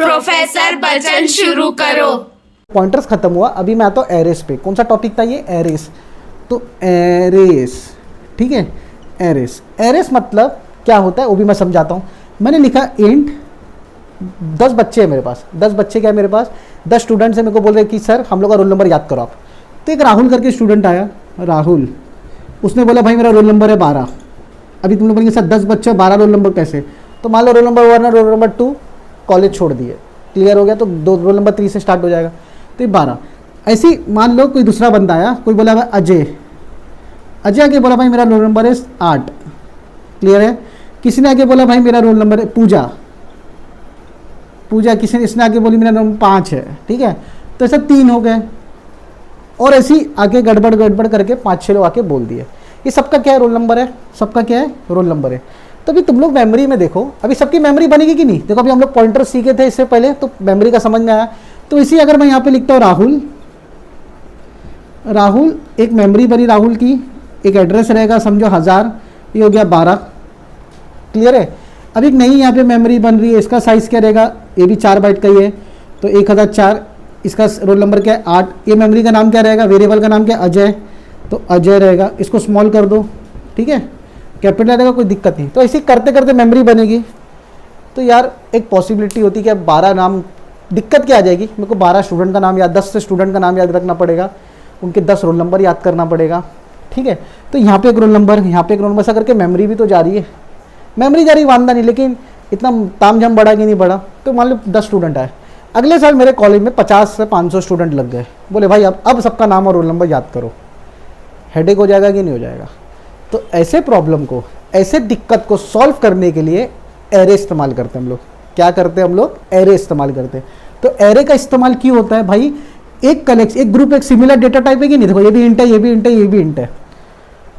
Professor बचन शुरू करो। पॉइंटर्स खत्म हुआ, अभी मैं आता हूँ एरेस पे। कौन सा टॉपिक था ये? एरेस। तो एरेस, ठीक है, एरेस। एरेस मतलब क्या होता है वो भी मैं समझाता हूँ। मैंने लिखा इंट 10 बच्चे हैं मेरे पास। 10 बच्चे क्या है मेरे पास? 10 स्टूडेंट्स हैं। मेरे को बोल रहे कि सर हम लोग का रोल नंबर याद करो आप। तो एक राहुल करके स्टूडेंट आया, राहुल, उसने बोला भाई मेरा रोल नंबर है 12। अभी तुम लोग बोलेंगे सर 10 बच्चे 12 रोल नंबर कैसे? तो मान लो रोल नंबर 1 और रोल नंबर 2 कॉलेज छोड़ दिए, क्लियर हो गया, तो दो रोल नंबर 3 से स्टार्ट हो जाएगा, तो ये 12। ऐसे ही मान लो कोई दूसरा बंदा आया, कोई बोला भाई अजय, अजय आगे बोला भाई मेरा रोल नंबर है 8, क्लियर है। किसी ने आगे बोला भाई मेरा रोल नंबर है पूजा, पूजा किसी ने, इसने आगे बोली मेरा नंबर 5 है, ठीक है। तो ऐसा 3 हो गए, और ऐसी आगे गड़बड़ गड़बड़ करके 5-6 लोग आके बोल दिए। ये सबका क्या है? रोल नंबर है। सबका क्या है? रोल नंबर है। तो अभी तुम लोग मेमोरी में देखो, अभी सबकी मेमोरी बनेगी कि नहीं? देखो अभी हम लोग पॉइंटर सीखे थे इससे पहले, तो मेमोरी का समझ में आया। तो इसी अगर मैं यहाँ पे लिखता हूँ राहुल, राहुल एक मेमोरी बनी राहुल की, एक एड्रेस रहेगा समझो 1000, ये हो गया 12, क्लियर है। अब एक नई यहाँ पे मेमोरी बन रही है, इसका साइज़ क्या रहेगा? ये भी 4 बाइट का ही है, तो 1004। इसका रोल नंबर क्या है? 8। ये मेमोरी का नाम क्या रहेगा? वेरिएबल का नाम क्या है? अजय, तो अजय रहेगा। इसको स्मॉल कर दो, ठीक है, कैपिटल रहेगा, कोई दिक्कत नहीं। तो ऐसे करते करते मेमोरी बनेगी। तो यार एक पॉसिबिलिटी होती है कि अब 12 नाम, दिक्कत क्या आ जाएगी? मेरे को 12 स्टूडेंट का नाम याद, 10 से स्टूडेंट का नाम याद रखना पड़ेगा, उनके 10 रोल नंबर याद करना पड़ेगा, ठीक है। तो यहाँ पे एक रोल नंबर, यहाँ पे एक रोल नंबर, ऐसा करके मेमोरी भी तो जा रही है, मेमोरी जा रही वांदा नहीं, लेकिन इतना तामझाम बढ़ा कि नहीं बढ़ा। तो मान लो 10 स्टूडेंट आए, अगले साल मेरे कॉलेज में 50 से 500 स्टूडेंट लग गए, बोले भाई अब सबका नाम और रोल नंबर याद करो। हेडेक हो जाएगा कि नहीं हो जाएगा? तो ऐसे प्रॉब्लम को, ऐसे दिक्कत को सॉल्व करने के लिए एरे इस्तेमाल करते हैं हम लोग। क्या करते हैं हम लोग? एरे इस्तेमाल करते हैं। तो एरे का इस्तेमाल क्यों होता है भाई? एक कलेक्शन, एक ग्रुप एक सिमिलर डेटा टाइप है कि नहीं? देखो ये भी इंट है, ये भी इंट है, ये भी इंट है।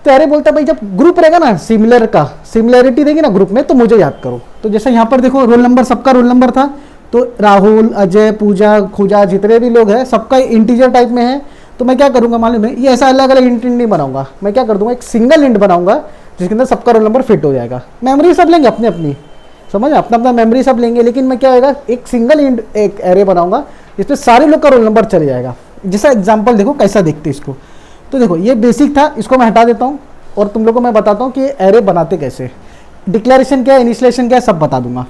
तो एरे बोलता है भाई जब ग्रुप रहेगा ना सिमिलर का, सिमिलरिटी देगी ना ग्रुप में, तो मुझे याद करो। तो जैसे यहाँ पर देखो रोल नंबर, सबका रोल नंबर था, तो राहुल, अजय, पूजा, खुजा, जितने भी लोग हैं सबका इंटीजर टाइप में है। तो मैं क्या करूंगा मालूम है? ये ऐसा अलग अलग इंट नहीं बनाऊंगा, मैं क्या कर दूंगा, एक सिंगल इंट बनाऊंगा जिसके अंदर सबका रोल नंबर फिट हो जाएगा। मेमोरी सब लेंगे अपनी अपनी, समझ, अपना अपना मेमोरी सब लेंगे, लेकिन मैं क्या होगा, एक सिंगल इंट एक एरे बनाऊंगा जिसमें सारे लोग का रोल नंबर चले जाएगा। जैसा एग्जाम्पल देखो कैसा देखते इसको। तो देखो ये बेसिक था, इसको मैं हटा देता हूँ और तुम लोग को मैं बताता हूँ कि एरे बनाते कैसे, डिक्लेरेशन क्या है, इनिशियलाइजेशन क्या है, सब बता दूंगा।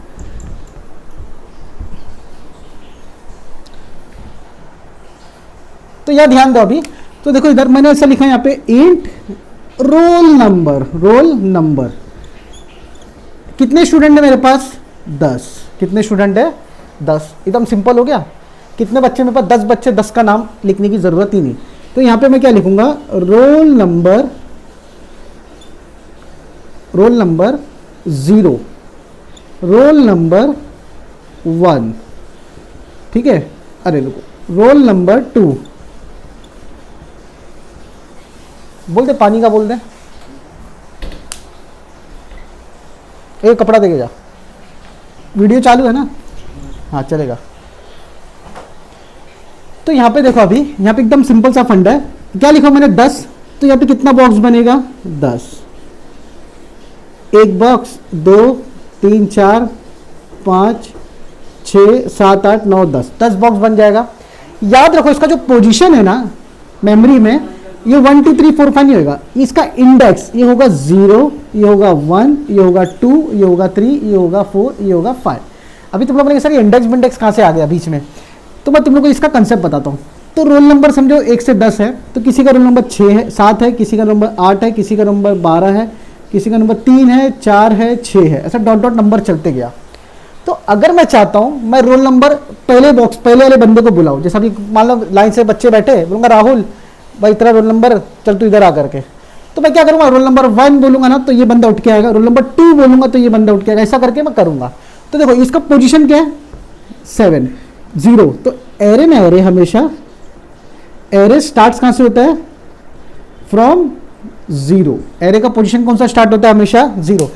तो यह ध्यान दो अभी। तो देखो इधर मैंने ऐसा लिखा है यहाँ पे int roll number, roll number. कितने स्टूडेंट है मेरे पास? 10। कितने स्टूडेंट है? 10। एकदम सिंपल हो गया। कितने बच्चे मेरे पास? 10 बच्चे, 10 का नाम लिखने की जरूरत ही नहीं। तो यहाँ पे मैं क्या लिखूंगा? Roll number, roll number 0, roll number 1, ठीक है। अरे रुको, रोल नंबर 2, बोल दे पानी का, बोल दे, एक कपड़ा देके जा। वीडियो चालू है ना? हाँ चलेगा। तो यहाँ पे देखो अभी, यहाँ पे एकदम सिंपल सा फंडा है। क्या लिखा मैंने? 10। तो यहाँ पे कितना बॉक्स बनेगा? 10। एक बॉक्स, 2, 3, 4, 5, 6, 7, 8, 9, 10, 10 बॉक्स बन जाएगा। याद रखो इसका जो पोजीशन है ना मेमोरी में, ये 1 2 3 4 5 नहीं होगा, इसका इंडेक्स ये होगा 0, ये होगा 1, ये होगा 2, ये होगा 3, ये होगा 4, ये होगा 5। अभी तुम लोग बोलेंगे सर इंडेक्स विंडेक्स कहाँ से आ गया बीच में? तो मैं तुम लोग को इसका कंसेप्ट बताता हूँ। तो रोल नंबर समझो 1 से 10 है, तो किसी का रोल नंबर 6 है, 7 है, किसी का नंबर 8 है, किसी का नंबर 12 है, किसी का नंबर 3 है, 4 है, 6 है, ऐसा डॉट डॉट नंबर चलते गया। तो अगर मैं चाहता हूँ मैं रोल नंबर पहले बॉक्स, पहले वाले बंदे को बुलाऊँ, जैसा अभी मान लो लाइन से बच्चे बैठे, बोलूँगा राहुल भाई तेरा रोल नंबर, चल तू इधर आ करके। तो मैं क्या करूँगा? रोल नंबर 1 बोलूँगा ना तो ये बंदा उठ के आएगा, रोल नंबर 2 बोलूँगा तो ये बंदा उठ के आएगा, ऐसा करके मैं करूँगा। तो देखो इसका पोजीशन क्या है? 7, 0। तो एरे में, एरे हमेशा, एरे स्टार्ट कहाँ से होता है? फ्रॉम 0। एरे का पोजीशन कौन सा स्टार्ट होता है? हमेशा 0।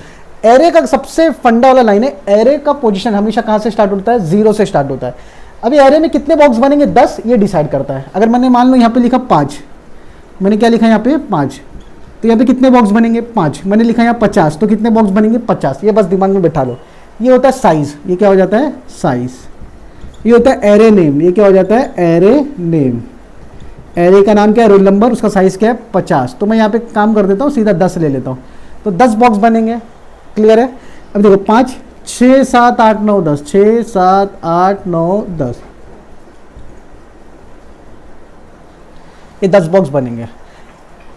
एरे का सबसे फंडा वाला लाइन है, एरे का पोजीशन हमेशा कहाँ से स्टार्ट होता है? 0 से स्टार्ट होता है। अभी एरे में कितने बॉक्स बनेंगे? 10, ये डिसाइड करता है। अगर मैंने मान लो यहाँ पे लिखा 5, मैंने क्या लिखा यहाँ पे? 5, तो यहाँ पे कितने बॉक्स बनेंगे? 5। मैंने लिखा यहाँ 50, तो कितने बॉक्स बनेंगे? 50। ये बस दिमाग में बैठा लो, ये होता है साइज। ये क्या हो जाता है? साइज। ये होता है एरे नेम। ये क्या हो जाता है? Array name. एरे का नाम क्या है? Roll number. उसका साइज क्या है? 50। तो मैं यहाँ पे काम कर देता हूँ, सीधा 10 ले लेता हूँ, तो 10 बॉक्स बनेंगे। क्लियर है? अब देखो 5 6 7 8 9 10, 6 7 8 9 10, ये 10 बॉक्स बनेंगे।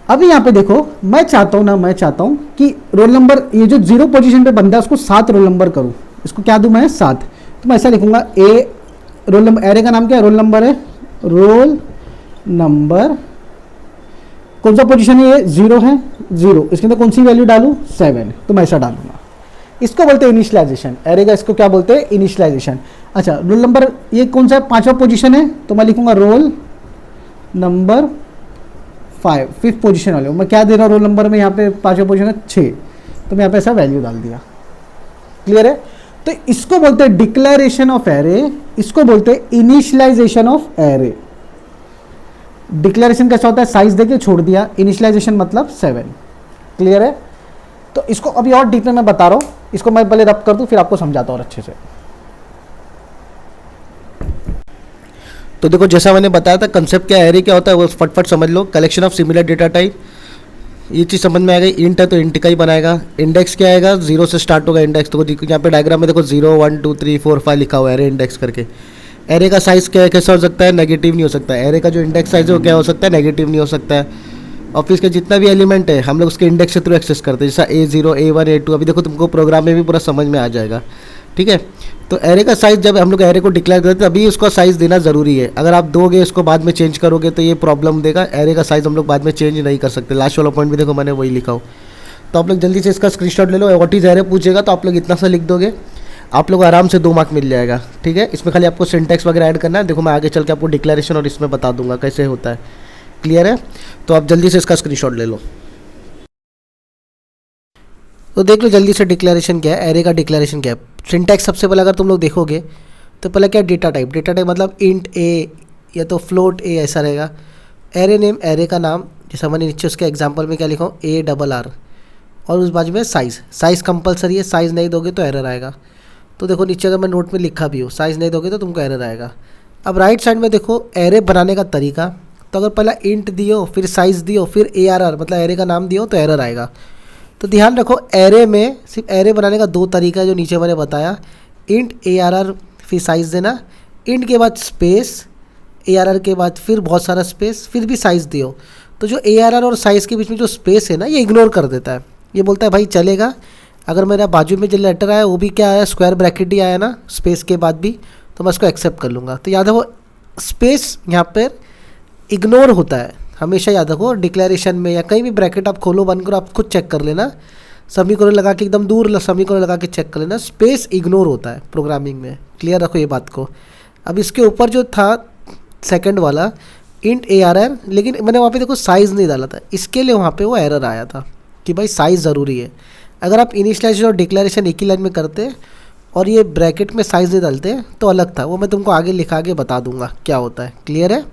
अब यहाँ पे देखो, मैं चाहता हूँ कि रोल नंबर, ये जो 0 पोजीशन पे बंदा है उसको 7 रोल नंबर करूँ। इसको क्या दूँ मैं? 7। तो मैं ऐसा लिखूंगा, ए रोल नंबर, एरे का नाम क्या है? रोल नंबर है। रोल नंबर कौन सा पोजीशन है? ये 0 है, 0। इसके अंदर कौन सी वैल्यू डालूँ? 7। तो मैं ऐसा डालूंगा। इसको बोलते हैं इनिशियलाइजेशन। एरे का इसको क्या बोलते हैं? इनिशियलाइजेशन। अच्छा, रोल नंबर ये कौन सा 5वां पोजीशन है, तो मैं लिखूंगा रोल नंबर 5, 5th पोजीशन वाले। मैं क्या दे रहा हूँ रोल नंबर में? यहाँ पे 5वां पोजीशन है 6, तो मैं यहाँ पे ऐसा वैल्यू डाल दिया। क्लियर है? तो इसको बोलते हैं डिक्लेरेशन ऑफ एरे, इसको बोलते हैं इनिशियलाइजेशन ऑफ एरे। डिक्लेरेशन कैसा होता है? साइज देके छोड़ दिया। इनिशियलाइजेशन मतलब 7। क्लियर है? तो इसको अभी और डीप में मैं बता रहा हूँ, इसको मैं पहले रब कर दूं फिर आपको समझाता हूँ और अच्छे से। तो देखो, जैसा मैंने बताया था कंसेप्ट क्या है, एरे क्या होता है वो फटफट समझ लो। Collection of similar data type, ये चीज़ समझ में आ गई। इंट है तो इंट का ही बनाएगा। इंडेक्स क्या आएगा? 0 से स्टार्ट होगा इंडेक्स। तो यहाँ पे डायग्राम में देखो 0 1 2 3 4 5 लिखा हुआ है एरे इंडेक्स करके। एरे का साइज़ क्या है? कैसा हो सकता है? नेगेटिव नहीं हो सकता है। एरे का जो इंडेक्स साइज है वो क्या हो सकता है? नेगेटिव नहीं हो सकता है। ऑफिस के जितना भी एलिमेंट है हम लोग उसके इंडेक्स के थ्रू एक्सेस करते हैं, जैसा A0 A1 A2। अभी देखो तुमको प्रोग्राम में भी पूरा समझ में आ जाएगा। ठीक है? तो एरे का साइज़ जब हम लोग एरे को डिक्लेयर करते हैं तभी उसका साइज़ देना ज़रूरी है। अगर आप दोगे इसको बाद में चेंज करोगे तो ये प्रॉब्लम देगा। एरे का साइज़ हम लोग बाद में चेंज नहीं कर सकते। लास्ट वाला पॉइंट भी देखो मैंने वही लिखा हो। तो आप लोग जल्दी से इसका स्क्रीनशॉट ले लो। व्हाट इज़ एरे पूछेगा तो आप लोग इतना सा लिख दोगे, आप लोग आराम से 2 मार्क मिल जाएगा। ठीक है? इसमें खाली आपको सिंटैक्स वगैरह ऐड करना है। देखो मैं आगे चल के आपको डिक्लेरेशन और इसमें बता दूंगा कैसे होता है। क्लियर है? तो आप जल्दी से इसका स्क्रीनशॉट ले लो। तो देख लो जल्दी से डिक्लेरेशन क्या है, एरे का डिक्लेरेशन क्या है। सिंटैक्स सबसे पहले अगर तुम लोग देखोगे तो पहले क्या है? Data type. डेटा टाइप मतलब इंट ए या तो फ्लोट ए ऐसा रहेगा। एरे नेम, एरे का नाम, जैसा मैंने नीचे उसके एग्जांपल में क्या लिखा हूँ ARR, और उस बाजू में साइज़। साइज़ कंपलसरी है, साइज़ नहीं दोगे तो एरर आएगा। तो देखो नीचे अगर मैं नोट में लिखा भी हो साइज़ नहीं दोगे तो तुमको एरर आएगा। अब राइट साइड में देखो एरे बनाने का तरीका। तो अगर पहला इंट दियो फिर साइज़ दियो फिर ARR मतलब एरे का नाम दियो तो एरर आएगा। तो ध्यान रखो एरे में सिर्फ एरे बनाने का 2 तरीका है जो नीचे मैंने बताया। इंट ARR फिर साइज़ देना, इंट के बाद स्पेस, ARR के बाद फिर बहुत सारा स्पेस, फिर भी साइज़ दियो। तो जो ARR और साइज़ के बीच में जो स्पेस है ना ये इग्नोर कर देता है। ये बोलता है भाई चलेगा, अगर मेरा बाजू में जो लेटर आया वो भी क्या आया? स्क्वायर ब्रैकेट ही आया ना स्पेस के बाद भी, तो मैं इसको एक्सेप्ट कर लूँगा। तो याद रखो स्पेस यहाँ पर इग्नोर होता है, हमेशा याद रखो। डिक्लेरेशन में या कहीं भी ब्रैकेट आप खोलो बंद करो, आप खुद चेक कर लेना। सेमीकोलन लगा के एकदम दूर सेमीकोलन लगा के चेक कर लेना, स्पेस इग्नोर होता है प्रोग्रामिंग में। क्लियर रखो ये बात को। अब इसके ऊपर जो था सेकंड वाला इंट ARR, लेकिन मैंने वहाँ पे देखो साइज़ नहीं डाला था, इसके लिए वहाँ पे वो एरर आया था कि भाई साइज़ ज़रूरी है। अगर आप इनिशियलाइजेशन और डिक्लेरेशन एक ही लाइन में करते और ये ब्रैकेट में साइज़ नहीं डालते तो अलग था। वो मैं तुमको आगे लिखा के बता दूंगा क्या होता है। क्लियर है?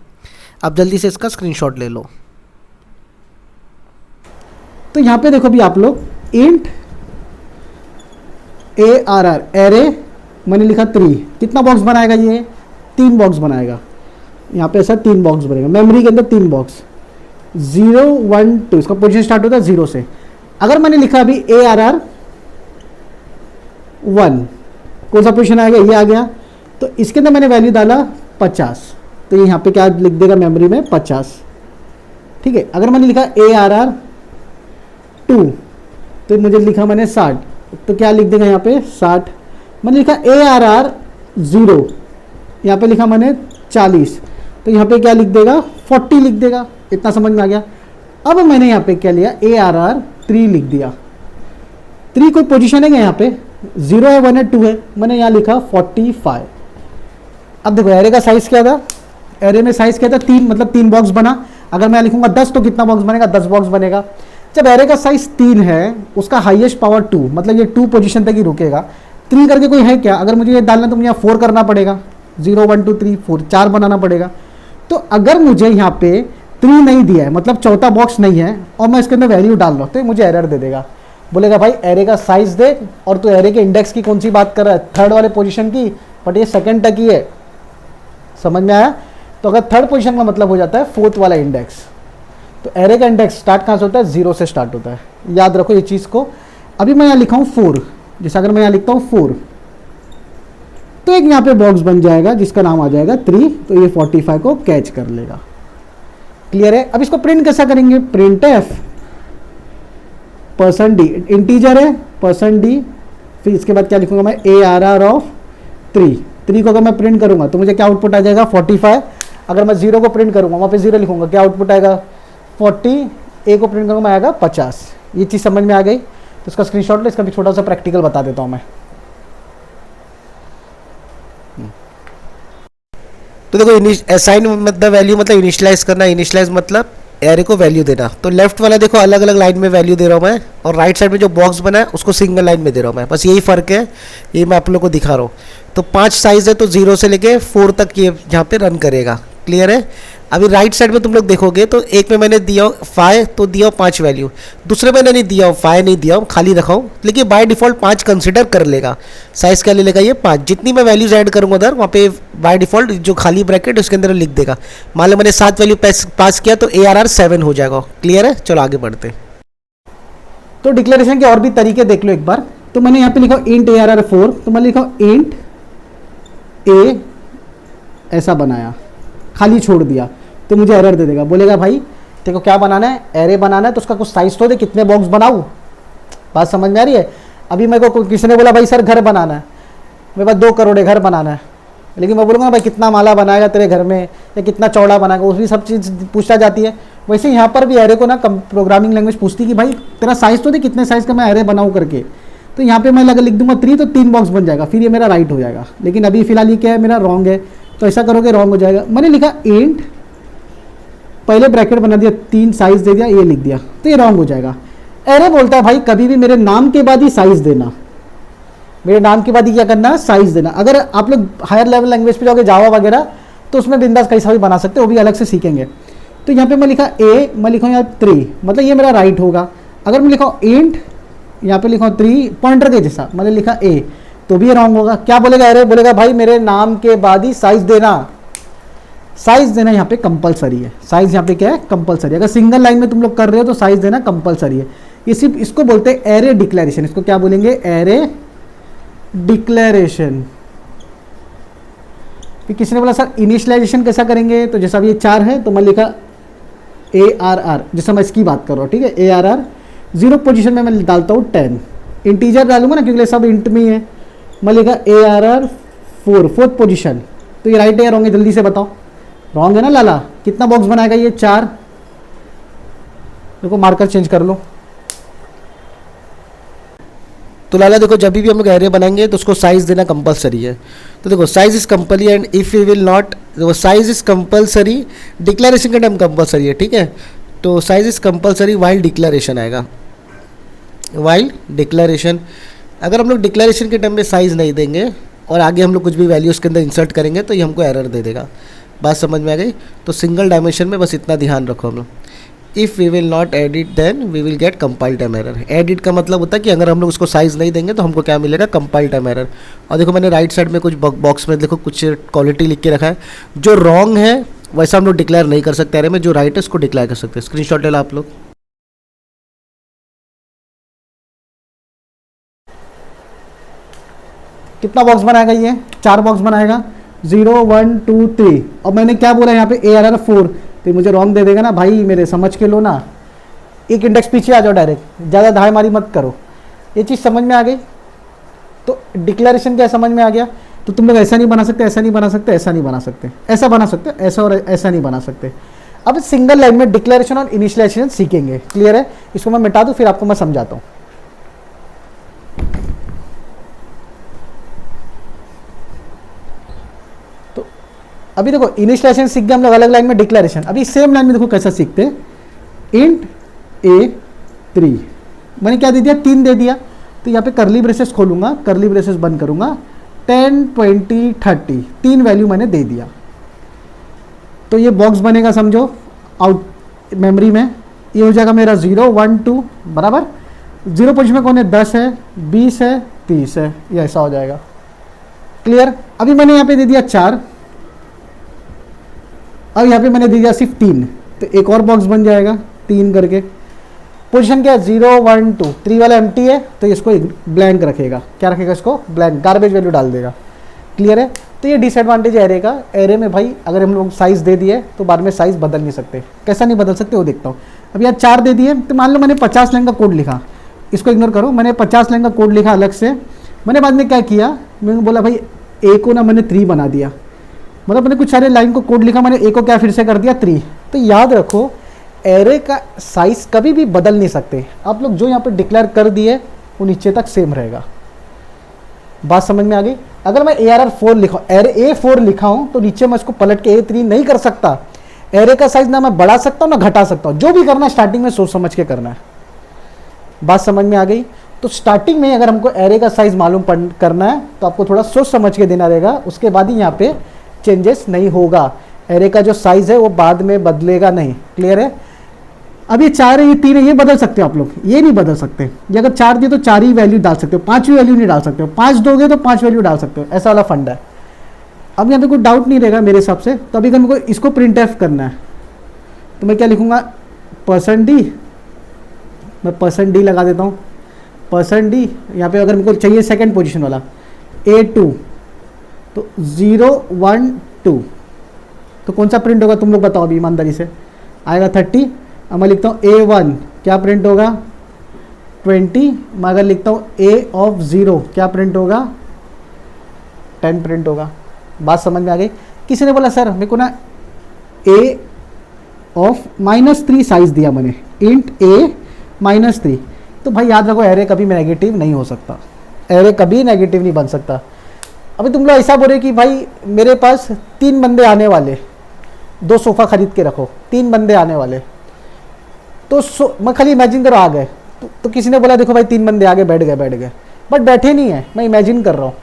आप जल्दी से इसका स्क्रीनशॉट ले लो। तो यहाँ पे देखो भी आप लोग इंट ARR एरे मैंने लिखा 3, कितना बॉक्स बनाएगा? ये 3 बॉक्स बनाएगा। यहाँ पे ऐसा 3 बॉक्स बनेगा। मेमोरी के अंदर 3 बॉक्स 0 1 2, इसका पोजीशन स्टार्ट होता है 0 से। अगर मैंने लिखा अभी ARR 1, कौन सा पोजीशन आएगा? ये आ गया। तो इसके अंदर मैंने वैल्यू डाला 50, तो ये यहाँ पे क्या लिख देगा मेमोरी में? 50। ठीक है? अगर मैंने लिखा ARR 2, तो मुझे लिखा मैंने 60, तो क्या लिख देगा यहाँ पे? 60। मैंने लिखा ARR 0, यहाँ पे लिखा मैंने 40, तो यहाँ पे क्या लिख देगा? 40 लिख देगा। इतना समझ में आ गया? अब मैंने यहाँ पे क्या लिया? ARR 3 लिख दिया। 3 कोई पोजीशन है क्या यहाँ पे? 0 है 1 है 2 है, मैंने यहाँ लिखा 45। अब देखो एरे का साइज़ क्या था? एरे में साइज़ क्या था? 3, मतलब 3 बॉक्स बना। अगर मैं लिखूंगा 10 तो कितना बॉक्स बनेगा? 10 बॉक्स बनेगा। जब एरे का साइज़ 3 है उसका हाईएस्ट पावर 2, मतलब ये 2 पोजीशन तक ही रुकेगा। 3 करके कोई है क्या? अगर मुझे ये डालना तो मुझे यहाँ 4 करना पड़ेगा। 0 1 2 3 4, 4 बनाना पड़ेगा। तो अगर मुझे यहाँ पे 3 नहीं दिया है, मतलब चौथा बॉक्स नहीं है, और मैं इसके अंदर वैल्यू डाल रहा हूँ, तो मुझे एरर दे देगा। बोलेगा भाई एरे का साइज़ दे, और तू एरे के इंडेक्स की कौन सी बात कर रहा है? 3rd वाले पोजीशन की, बट ये 2nd तक ही है। समझ में आया? तो अगर थर्ड पोजीशन का मतलब हो जाता है फोर्थ वाला इंडेक्स, तो एरे का इंडेक्स स्टार्ट कहाँ से होता है? 0 से स्टार्ट होता है, याद रखो ये चीज़ को। अभी मैं यहाँ लिखा हूँ 4, जैसे अगर मैं यहाँ लिखता हूँ 4, तो एक यहाँ पे बॉक्स बन जाएगा जिसका नाम आ जाएगा 3, तो ये 45 को कैच कर लेगा। क्लियर है? अब इसको प्रिंट कैसा करेंगे? प्रिंट एफ %d, इंटीजर है %d, फिर इसके बाद क्या लिखूंगा मैं? ARR ऑफ 3 को अगर मैं प्रिंट करूंगा तो मुझे क्या आउटपुट आ जाएगा? 45। अगर मैं 0 को प्रिंट करूंगा, वहाँ पे 0 लिखूंगा, क्या आउटपुट आएगा? 40। ए को प्रिंट करूंगा, आएगा 50। ये चीज़ समझ में आ गई? तो इसका स्क्रीनशॉट लो, इसका भी छोटा सा प्रैक्टिकल बता देता हूँ मैं। तो देखो असाइन मतलब वैल्यू मतलब इनिशियलाइज करना, इनिशियलाइज मतलब एरे को वैल्यू देना। तो लेफ्ट वाला देखो अलग अलग लाइन में वैल्यू दे रहा हूँ मैं, और राइट साइड में जो बॉक्स बना है उसको सिंगल लाइन में दे रहा हूँ मैं, बस यही फ़र्क है, ये मैं आप लोग को दिखा रहा हूँ। तो 5 साइज़ है, तो 0 से लेके 4 तक ये यहाँ पे रन करेगा। क्लियर है? अभी राइट साइड में तुम लोग देखोगे तो एक में मैंने दिया 5, तो दिया 5 वैल्यू, दूसरे में नहीं दिया 5 नहीं दिया, खाली रखा हूँ, लेकिन बाय डिफ़ॉल्ट 5 कंसिडर कर लेगा। साइज़ क्या ले लेगा? ये 5। जितनी मैं वैल्यूज ऐड करूँगा उधर, वहाँ पे बाय डिफ़ॉल्ट जो खाली ब्रैकेट उसके अंदर लिख देगा। मान लो मैंने 7 वैल्यू पास किया तो ARR 7 हो जाएगा। क्लियर है? चलो आगे बढ़ते हैं। तो डिक्लेरेशन के और भी तरीके देख लो एक बार। तो मैंने यहाँ पे लिखा int ARR 4, तो मैंने लिखा int a, ऐसा बनाया, खाली छोड़ दिया, तो मुझे एरर दे देगा। बोलेगा भाई तेरे को क्या बनाना है? एरे बनाना है, तो उसका कुछ साइज तो दे, कितने बॉक्स बनाऊँ? बात समझ में आ रही है? अभी मेरे को किसी ने बोला भाई सर घर बनाना है, मेरे पास 2 करोड़ है, घर बनाना है, लेकिन मैं बोलूँगा भाई कितना माला बनाएगा तेरे घर में, या कितना चौड़ा बनाएगा, उस भी सब चीज़ पूछा जाती है। वैसे यहाँ पर भी एरे को ना प्रोग्रामिंग लैंग्वेज पूछती कि भाई तेरा साइज तो दे, कितने साइज़ का मैं एरे बनाऊँ करके। तो यहाँ पे मैं अगर लिख दूंगा 3, तो 3 बॉक्स बन जाएगा, फिर ये मेरा राइट हो जाएगा। लेकिन अभी फिलहाल ये क्या है? मेरा रॉन्ग है, तो ऐसा करोगे रॉन्ग हो जाएगा। मैंने लिखा इंट, पहले ब्रैकेट बना दिया, 3 साइज दे दिया, ये लिख दिया, तो ये रॉन्ग हो जाएगा। एरे बोलता है भाई कभी भी मेरे नाम के बाद ही साइज देना, मेरे नाम के बाद ही क्या करना है? साइज देना। अगर आप लोग हायर लेवल लैंग्वेज पे जाओगे, जावा वगैरह, तो उसमें बिंदास कैसा भी बना सकते हो, वो भी अलग से सीखेंगे। तो यहाँ पे मैं लिखा ए, मैं लिखा यहाँ 3, मतलब ये मेरा राइट होगा। अगर मैं लिखा इंट, यहाँ पे लिखा 3 पॉइंटर के जैसा, मैंने लिखा ए, तो भी ये रॉन्ग होगा। क्या बोलेगा एरे? बोलेगा भाई मेरे नाम के बाद ही साइज देना। साइज देना यहाँ पे कंपलसरी है। साइज यहाँ पे क्या है? कंपलसरी। अगर सिंगल लाइन में तुम लोग कर रहे हो तो साइज देना कंपलसरी है। ये सिर्फ इसको बोलते हैं एरे डिक्लेरेशन। इसको क्या बोलेंगे? Array declaration. फिर किसी ने बोला सर इनिशियलाइजेशन कैसा करेंगे? तो जैसा अब ये 4 है, तो मैं लिखा ARR, जैसा मैं इसकी बात कर रहा हूँ, ठीक है? ARR 0 पोजीशन में मैं डालता हूँ 10, इंटीजर डालूंगा ना क्योंकि सब इंट में ही है। मैं लिखा ARR 4, 4th पोजीशन, तो ये राइट है या रॉन्ग है? जल्दी से बताओ। रॉन्ग है ना लाला? कितना बॉक्स बनाएगा ये? 4। देखो मार्कर चेंज कर लो। तो लाला देखो जब भी हम लोग एरे बनाएंगे तो उसको साइज देना कंपलसरी है। तो देखो size is compulsory and if you will not, देखो साइज इज कंपलसरी, डिक्लेरेशन का टाइम कंपलसरी है, ठीक है? तो size is compulsory while declaration आएगा, वाइल डिक्लेरेशन। अगर हम लोग डिक्लेरेशन के टाइम में साइज नहीं देंगे और आगे हम लोग कुछ भी वैल्यू उसके अंदर इंसर्ट करेंगे तो ये हमको एरर दे देगा। बात समझ में आ गई? तो सिंगल डायमेंशन में बस इतना ध्यान रखो हम लोग। If we will not edit then we will get compile time error. Edit का मतलब होता है कि अगर हम लोग उसको साइज़ नहीं देंगे तो हमको क्या मिलेगा? Compile time error. और देखो मैंने राइट साइड में कुछ बॉक्स में देखो कुछ क्वालिटी लिख के रखा है, जो रॉन्ग है वैसा हम लोग डिक्लेयर नहीं कर सकते एरे में, जो राइट है उसको डिक्लेयर कर सकते हैं। स्क्रीनशॉट ले लो आप लोग। कितना बॉक्स बनाएगा ये? 4 बॉक्स बनाएगा, 0 1 2 3। और मैंने क्या बोला यहाँ पे? ARR 4, तो मुझे रॉन्ग दे देगा ना भाई, मेरे समझ के लो ना। एक इंडेक्स पीछे आ जाओ डायरेक्ट, ज़्यादा धाय मारी मत करो। ये चीज़ समझ में आ गई? तो डिक्लेरेशन क्या समझ में आ गया? तो तुम लोग ऐसा नहीं बना सकते, ऐसा नहीं बना सकते, ऐसा नहीं बना सकते, ऐसा बना सकते, ऐसा और ऐसा नहीं बना सकते। अब सिंगल लाइन में डिक्लेरेशन और इनिशियलाइजेशन सीखेंगे। क्लियर है? इसको मैं मिटा दूँ फिर आपको मैं समझाता हूँ। तो अभी देखो इनिशियलाइजेशन सीख गए हम लोग अलग लाइन में, डिक्लेरेशन अभी सेम लाइन में देखो कैसा सीखते हैं। इंट A3 मैंने क्या दे दिया? 3 दे दिया, तो यहाँ पे करली ब्रेसेस खोलूंगा, करली ब्रेसेस बंद करूंगा, 10 20 30 3 वैल्यू मैंने दे दिया। तो ये बॉक्स बनेगा समझो आउट मेमोरी में, ये हो जाएगा मेरा 0 1 2 बराबर। 0 पोजिशन में कौन है? 10 है, 20 है, 30 है, ये ऐसा हो जाएगा। क्लियर? अभी मैंने यहाँ पे दे दिया 4, अब यहाँ पे मैंने दे दिया सिर्फ 3, तो एक और बॉक्स बन जाएगा 3 करके। पोजीशन क्या है 0 1 2, 3 वाला एम्प्टी है तो इसको ब्लैंक रखेगा। क्या रखेगा इसको? ब्लैंक, गार्बेज वैल्यू डाल देगा। क्लियर है? तो ये डिसएडवांटेज एरे का। एरे में भाई अगर हम लोग साइज़ दे दिए तो बाद में साइज़ बदल नहीं सकते। कैसा नहीं बदल सकते वो देखता हूँ। अब यहाँ 4 दे दिए, तो मान लो मैंने 50 लाइन का कोड लिखा, इसको इग्नोर करो, मैंने 50 लाइन का कोड लिखा अलग से। मैंने बाद में क्या किया, मैंने बोला भाई ए को ना मैंने 3 बना दिया, मतलब मैंने कुछ सारे लाइन को कोड लिखा, मैंने ए को क्या फिर से कर दिया 3। तो याद रखो एरे का साइज़ कभी भी बदल नहीं सकते। आप लोग जो यहाँ पर डिक्लेयर कर दिए वो नीचे तक सेम रहेगा। बात समझ में आ गई? अगर मैं ARR4 लिखा, एरे A4 लिखा हूँ तो नीचे मैं इसको पलट के A3 नहीं कर सकता। एरे का साइज ना मैं बढ़ा सकता हूँ ना घटा सकता हूँ। जो भी करना है स्टार्टिंग में सोच समझ के करना है। बात समझ में आ गई? तो स्टार्टिंग में अगर हमको एरे का साइज मालूम करना है तो आपको थोड़ा सोच समझ के देना रहेगा, उसके बाद ही यहाँ पे चेंजेस नहीं होगा। एरे का जो साइज है वो बाद में बदलेगा नहीं। क्लियर है? अब ये 4 है, ये 3 है, ये बदल सकते हो आप लोग, ये नहीं बदल सकते। ये अगर 4 दिए तो 4 ही वैल्यू डाल सकते हो, 5वीं वैल्यू नहीं डाल सकते हो। 5 दोगे तो 5 वैल्यू डाल सकते हो, ऐसा वाला फंड है। अब यहाँ पे कोई डाउट नहीं रहेगा मेरे हिसाब से। तो अभी अगर मेरे को इसको प्रिंट एफ करना है तो मैं क्या लिखूँगा, %d, मैं %d लगा देता हूँ। %d यहाँ पे अगर मेरे को चाहिए सेकेंड पोजिशन वाला A2 तो 0 1 2, तो कौन सा प्रिंट होगा तुम लोग बताओ अभी ईमानदारी से? आएगा 30। अब मैं लिखता हूँ A1 क्या प्रिंट होगा 20। मैं अगर लिखता हूँ A of 0 क्या प्रिंट होगा 10 प्रिंट होगा। बात समझ में आ गई? किसी ने बोला सर मेरे को ना A of -3 साइज दिया मैंने, इंट A -3। तो भाई याद रखो एरे कभी नेगेटिव नहीं हो सकता, एरे कभी नेगेटिव नहीं बन सकता। अभी तुम लोग ऐसा बोल रहे कि भाई मेरे पास 3 बंदे आने वाले, 2 सोफ़ा खरीद के रखो, 3 बंदे आने वाले, तो मैं खाली इमेजिन करो आ गए। तो किसी ने बोला देखो भाई 3 बंदे आगे बैठ गए, बट बैठे नहीं है, मैं इमेजिन कर रहा हूँ,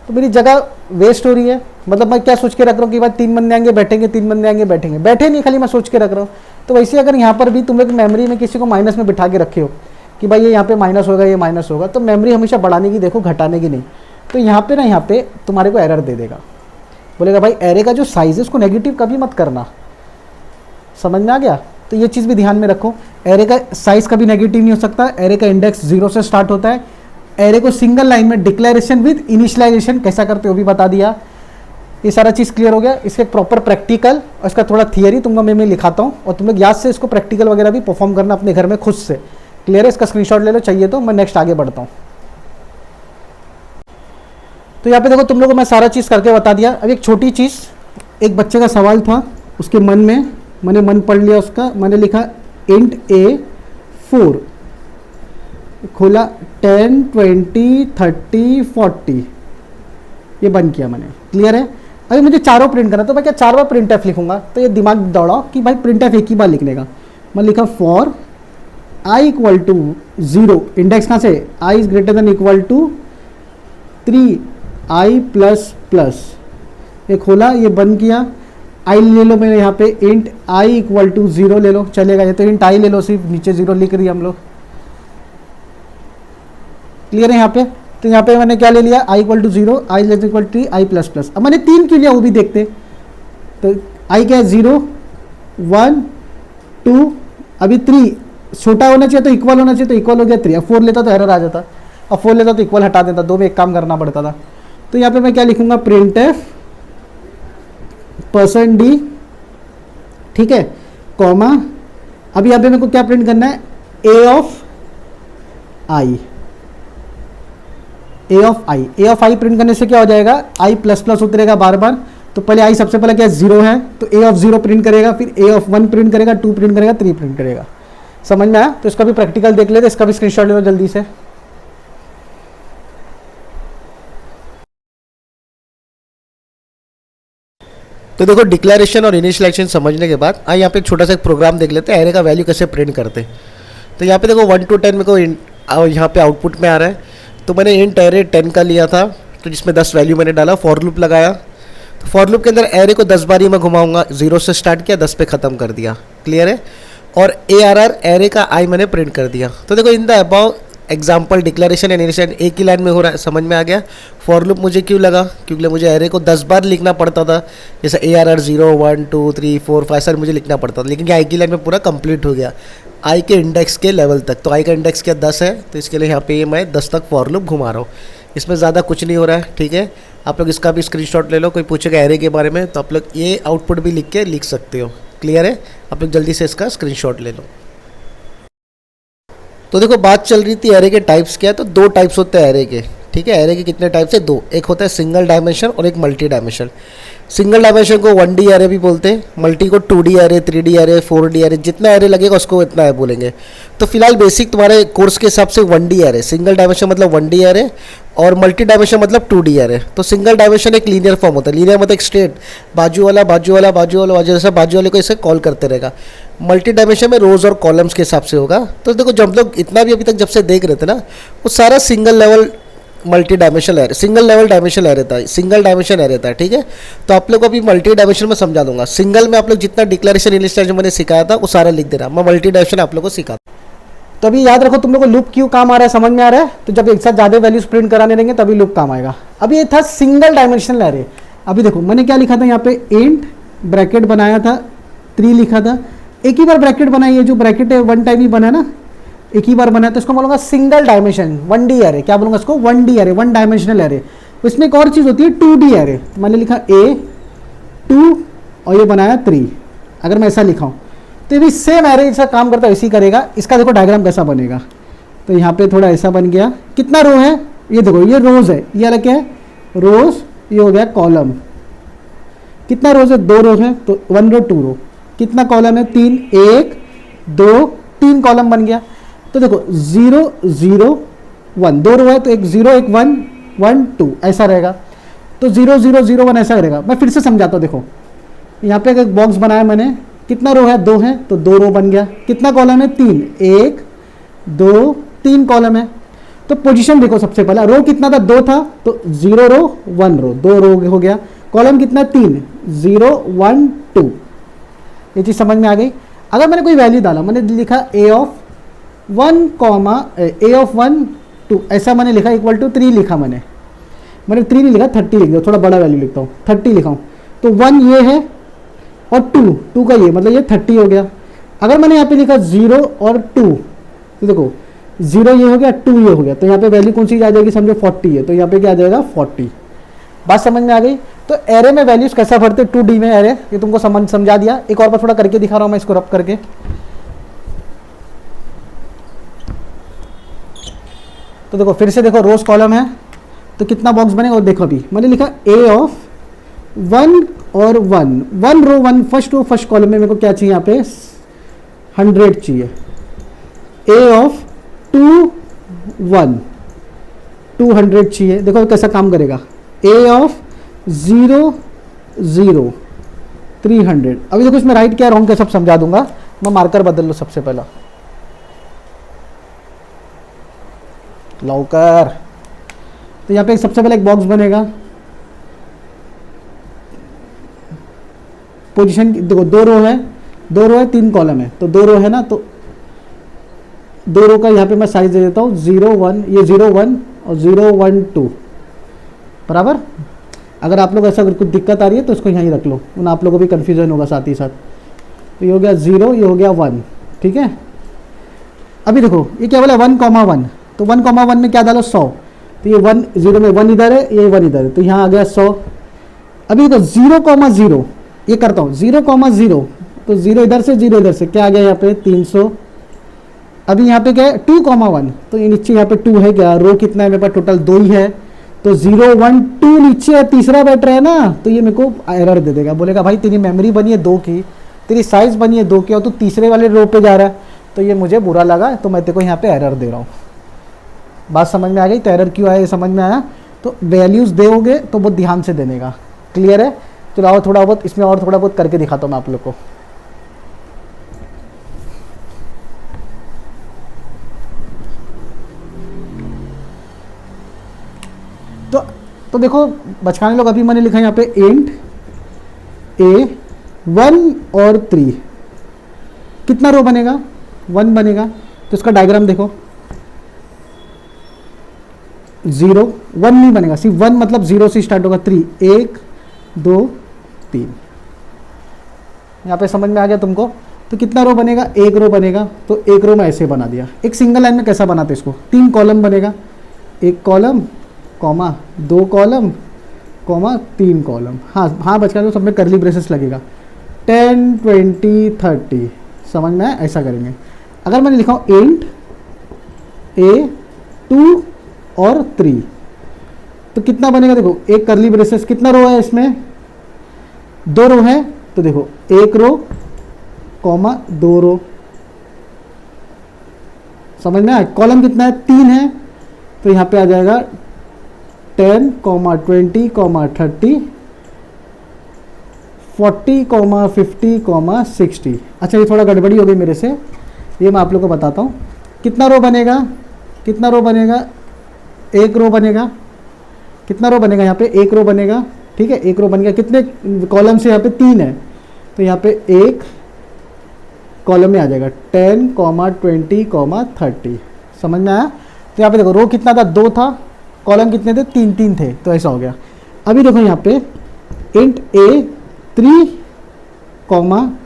तो मेरी जगह वेस्ट हो रही है। मतलब मैं क्या सोच के रख रहा हूँ कि भाई 3 बंदे आएंगे बैठेंगे, 3 बंदे आएंगे बैठेंगे, बैठे नहीं, खाली मैं सोच के रख रहा हूँ। तो वैसे अगर यहाँ पर भी तुम लोग मेमोरी में किसी को माइनस में बिठा के रखे हो कि भाई ये यहाँ पे माइनस होगा, ये माइनस होगा, तो मेमोरी हमेशा बढ़ाने की देखो, घटाने की नहीं। तो यहाँ पे ना, यहाँ पे तुम्हारे को एरर दे देगा, बोलेगा भाई एरे का जो साइज है उसको नेगेटिव कभी मत करना। समझ में आ गया? तो ये चीज़ भी ध्यान में रखो, एरे का साइज कभी नेगेटिव नहीं हो सकता। एरे का इंडेक्स 0 से स्टार्ट होता है। एरे को सिंगल लाइन में डिक्लेरेशन विद इनिशियलाइजेशन कैसा करते हो भी बता दिया। ये सारा चीज़ क्लियर हो गया। इसके प्रॉपर प्रैक्टिकल और इसका थोड़ा थियरी तुम लोग मैं लिखाता हूँ, और तुम लोग याद से इसको प्रैक्टिकल वगैरह भी परफॉर्म करना अपने घर में खुद से। क्लियर है? इसका स्क्रीनशॉट ले लो चाहिए तो। मैं नेक्स्ट आगे बढ़ता हूँ। तो यहाँ पे देखो तुम लोगों को मैं सारा चीज़ करके बता दिया। अब एक छोटी चीज़, एक बच्चे का सवाल था उसके मन में, मैंने मन पढ़ लिया उसका। मैंने लिखा इंट A4 खोला 10 20 30 40, ये बंद किया मैंने। क्लियर है? अभी मुझे चारों प्रिंट करना, तो मैं क्या 4 बार प्रिंट एफ लिखूंगा? तो ये दिमाग दौड़ाओ कि भाई प्रिंट एफ एक ही बार लिखने का। मैं लिखा for i equal to 0, index कहाँ से, i is greater than equal to 3i plus plus, ये खोला, ये बंद किया। आई ले लो, मैंने यहाँ पे इंट i इक्वल टू 0 ले लो, चलेगा? ये तो इंट i ले लो, सिर्फ नीचे 0 लिख रही है हम लोग। क्लियर है यहाँ पे? तो यहाँ पे मैंने क्या ले लिया, i equal to 0, i less equal to i plus plus. अब मैंने 3 क्यों लिया वो भी देखते। तो i क्या है 0 1 2, अभी 3 छोटा होना चाहिए तो इक्वल होना चाहिए, तो इक्वल हो गया 3। अब 4 लेता तो एरर आ जाता, अब 4 लेता तो इक्वल हटा देता, 2 में एक काम करना पड़ता था। तो यहाँ पे मैं क्या लिखूंगा, प्रिंट एफ %d, ठीक है, कॉमा। अब यहाँ पे मेरे को क्या प्रिंट करना है, a ऑफ i प्रिंट करने से क्या हो जाएगा, i प्लस प्लस उतरेगा बार बार। तो पहले i सबसे पहले क्या 0 है, तो a ऑफ 0 प्रिंट करेगा, फिर a ऑफ 1 प्रिंट करेगा, 2 प्रिंट करेगा, 3 प्रिंट करेगा। समझ में आया? तो इसका भी प्रैक्टिकल देख लेते, इसका भी स्क्रीनशॉट ले लो जल्दी से। तो देखो डिक्लेरेशन और इनिशियलाइजेशन समझने के बाद यहाँ पे एक छोटा सा एक प्रोग्राम देख लेते हैं, एरे का वैल्यू कैसे प्रिंट करते हैं। तो यहाँ पे देखो 1 to 10 मेरे को यहाँ पे आउटपुट में आ रहा है। तो मैंने इंट एरे 10 का लिया था, तो जिसमें 10 वैल्यू मैंने डाला, फॉर लूप लगाया। तो फॉर लूप के अंदर एरे को 10 बार ही मैं घुमाऊंगा, 0 से स्टार्ट किया, 10 पे ख़त्म कर दिया। क्लियर है? और ARR एरे का आई मैंने प्रिंट कर दिया। तो देखो in the above example declaration and initial एक ही लाइन में हो रहा है, समझ में आ गया। फॉर लूप मुझे क्यों लगा, क्योंकि मुझे एरे को 10 बार लिखना पड़ता था, जैसे ARR 0 1 2 3 4 5 सर मुझे लिखना पड़ता था, लेकिन एक ही लाइन में पूरा कंप्लीट हो गया आई के इंडेक्स के लेवल तक। तो आई का इंडेक्स क्या 10 है, तो इसके लिए यहाँ पे मैं 10 तक फॉर लूप घुमा रहा हूँ। इसमें ज़्यादा कुछ नहीं हो रहा है, ठीक है। आप लोग इसका भी स्क्रीनशॉट ले लो, कोई पूछेगा एरे के बारे में तो आप लोग ये आउटपुट भी लिख सकते हो। क्लियर है, आप लोग जल्दी से इसका स्क्रीनशॉट ले लो। तो देखो बात चल रही थी एरे के टाइप्स क्या है, तो 2 टाइप्स होते हैं एरे के, ठीक है। एरे के कितने टाइप्स है, 2। एक होता है सिंगल डायमेंशन और एक मल्टी डायमेंशन। सिंगल डायमेंशन को 1D एरे भी बोलते हैं, मल्टी को 2D array, 3D array, 4D array, जितना एरे लगेगा उसको इतना है बोलेंगे। तो फिलहाल बेसिक तुम्हारे कोर्स के हिसाब से 1D एरे, सिंगल डायमेंशन मतलब 1D एरे और मल्टी डायमेंशन मतलब 2D एरे। तो सिंगल डायमेंशन एक लीनियर फॉर्म होता है, लीनियर मतलब एक स्ट्रेट, बाजू वाला बाजू वाला बाजू वाला जैसा बाजू वाले को इसे कॉल करते रहेगा। मल्टी डायमेंशन में रोज और कॉलम्स के हिसाब से होगा। तो देखो जब लोग इतना भी अभी तक जब से देख रहे थे ना, वो सारा single level multi dimension array, single level dimension array था, सिंगल डायमेंशन एरे था, ठीक है। तो आप लोग को अभी मल्टी डायमेंशन में समझा दूंगा। सिंगल में आप लोग जितना डिक्लेरेशन इनिशियलाइजेशन मैंने सिखाया था वो सारा लिख दे रहा, मैं मल्टी डायमेंशन आप लोग को सिखा। तो अभी याद रखो, तुम लोग को लूप क्यों काम आ रहा है, समझ में आ रहा है। तो जब एक साथ ज़्यादा वैल्यूज प्रिंट कराने रहेंगे तभी लूप काम आएगा। अभी ये था सिंगल डायमेंशनल एरे। अभी देखो मैंने क्या लिखा था यहाँ पे, इंट ब्रैकेट बनाया था, 3 लिखा था, एक ही बार ब्रैकेट बनाई है, जो ब्रैकेट है 1 टाइम ही बना ना, एक ही बार बना है, तो इसको बोलूँगा सिंगल डायमेंशन 1D एरे। क्या बोलूँगा इसको, 1D एरे, 1 डायमेंशनल एरे। इसमें एक और चीज़ होती है 2D एरे। तो मैंने लिखा A2 और ये बनाया 3। अगर मैं ऐसा लिखा हूँ तो ये भी सेम एरे जैसा काम करता है, इसी करेगा। इसका देखो डायग्राम कैसा बनेगा, तो यहाँ पे थोड़ा ऐसा बन गया। कितना रो है, ये देखो ये रोज है, ये अलग क्या है रोज, ये हो गया कॉलम। कितना रोज है, 2 रो है, तो 1 रो 2 रो। कितना कॉलम है, 3, 1 2 3 कॉलम बन गया। तो देखो 0 0 1, 2 रो है तो एक 0 एक 1 1 2 ऐसा रहेगा। तो 0 0 0 1 ऐसा रहेगा। मैं फिर से समझाता हूँ, देखो यहाँ पे एक बॉक्स बनाया मैंने, कितना रो है, 2 है, तो 2 रो बन गया। कितना कॉलम है, 3, 1 2 3 कॉलम है। तो पोजीशन देखो, सबसे पहला रो कितना था, 2 था, तो 0 रो 1 रो, 2 रो हो गया। कॉलम कितना, 3, 0 1 2। ये चीज़ समझ में आ गई। अगर मैंने कोई वैल्यू डाला, मैंने लिखा a ऑफ 1 2 ऐसा मैंने लिखा, इक्वल टू 3 लिखा मैंने 3 नहीं लिखा, 30 लिख दिया, थोड़ा बड़ा वैल्यू लिखता हूँ, 30 लिखा हूँ। तो 1 ये है और 2 का ये, मतलब ये 30 हो गया। अगर मैंने यहाँ पे लिखा 0 और 2, तो देखो 0 ये हो गया, 2 ये हो गया, तो यहाँ पे वैल्यू कौन सी आ जाएगी, समझो 40 है, तो यहाँ पे क्या आ जाएगा 40। बात समझ में आ गई। तो एरे में वैल्यूज कैसा भरते, 2D में एरे, ये तुमको समझा दिया। एक और बार थोड़ा करके दिखा रहा हूँ मैं इसको रब करके। तो देखो फिर से देखो, रोज कॉलम है तो कितना बॉक्स बनेगा, और देखो अभी मैंने लिखा a ऑफ 1 और 1 रो 1 फर्स्ट रो फर्स्ट कॉलम में मेरे को क्या चाहिए, यहाँ पे 100 चाहिए। a ऑफ 2 1 200 चाहिए। देखो कैसा काम करेगा, a ऑफ 0 0 300। अभी देखो इसमें राइट क्या रॉन्ग क्या सब समझा दूंगा मैं, मार्कर बदल लो सबसे पहला लौकर। तो यहाँ पे सबसे पहले एक बॉक्स बनेगा, पोजीशन देखो 2 रो है, 3 कॉलम है, तो 2 रो है ना, तो 2 रो का यहाँ पे मैं साइज दे देता हूँ 0 1, ये 0 1 और 0 1 2 बराबर। अगर आप लोग ऐसा अगर कुछ दिक्कत आ रही है तो इसको यहीं रख लो, उन आप लोगों को भी कन्फ्यूजन होगा साथ ही साथ। तो ये हो गया 0, ये हो गया 1, ठीक है। अभी देखो ये क्या बोला 1,1, तो 1,1 में क्या डालो 100, तो ये 1 0 में 1 इधर है, ये 1 इधर है, तो यहाँ आ गया 100। अभी देखो 0,0 ये करता हूँ 0,0, तो 0 इधर से 0 इधर से, क्या आ गया यहाँ पे 300। अभी यहाँ पे क्या है 2,1, तो ये नीचे यहाँ पे 2 है, क्या रो कितना है मेरे पास, टोटल 2 ही है, तो 0 1 2 नीचे है, तीसरा बैठ रहा है ना, तो ये मेरे को एरर दे देगा, बोलेगा भाई तेरी मेमोरी बनी है 2 की, तेरी साइज बनी है 2 की, और तू तीसरे वाले रो पे जा रहा है, तो ये मुझे बुरा लगा, तो मैं तेरे को यहाँ पे एरर दे रहा हूँ। बात समझ में आ गई, तो एरर क्यों आया ये समझ में आया। तो वैल्यूज़ दोगे तो बहुत ध्यान से देने का, क्लियर है। चलो आओ थोड़ा बहुत इसमें और थोड़ा बहुत करके दिखाता हूँ मैं आप लोग को। तो देखो बचकाने लोग, अभी मैंने लिखा यहाँ पे इंट a 1 और 3, कितना रो बनेगा 1 बनेगा। तो इसका डायग्राम देखो, 0 1 नहीं बनेगा, सिर्फ 1 मतलब 0 से स्टार्ट होगा 3 1 2 3। यहाँ पे समझ में आ गया तुमको? तो कितना रो बनेगा? एक रो बनेगा। तो एक रो में ऐसे बना दिया। एक सिंगल लाइन में कैसा बनाते इसको? 3 कॉलम बनेगा, एक column comma 2 column comma 3 column. हाँ बच गया, तो सब में करली ब्रेसेस लगेगा। 10 20 30 समझ में आया? ऐसा करेंगे। अगर मैंने लिखा हूँ इंट ए 2 और 3 तो कितना बनेगा? देखो एक करली ब्रेसेस, कितना रो है इसमें? 2 रो है। तो देखो एक रो कॉमा 2 रो, समझ में आया? कॉलम कितना है? 3 है। तो यहाँ पे आ जाएगा 10 20 30 40 50 60। अच्छा ये थोड़ा गड़बड़ी हो गई मेरे से, ये मैं आप लोग को बताता हूँ। कितना रो बनेगा? कितना रो बनेगा? एक रो बनेगा। कितना रो बनेगा? यहाँ पे एक रो बनेगा, ठीक है, एक रो बन गया। कितने कॉलम से? यहाँ पे 3 है। तो यहाँ पे एक कॉलम में आ जाएगा 10 20 30। समझ में आया? तो यहाँ पे देखो रो कितना था? 2 था, कॉलम कितने थे? 3 थे। तो ऐसा हो गया। अभी देखो यहाँ पे इंट ए 3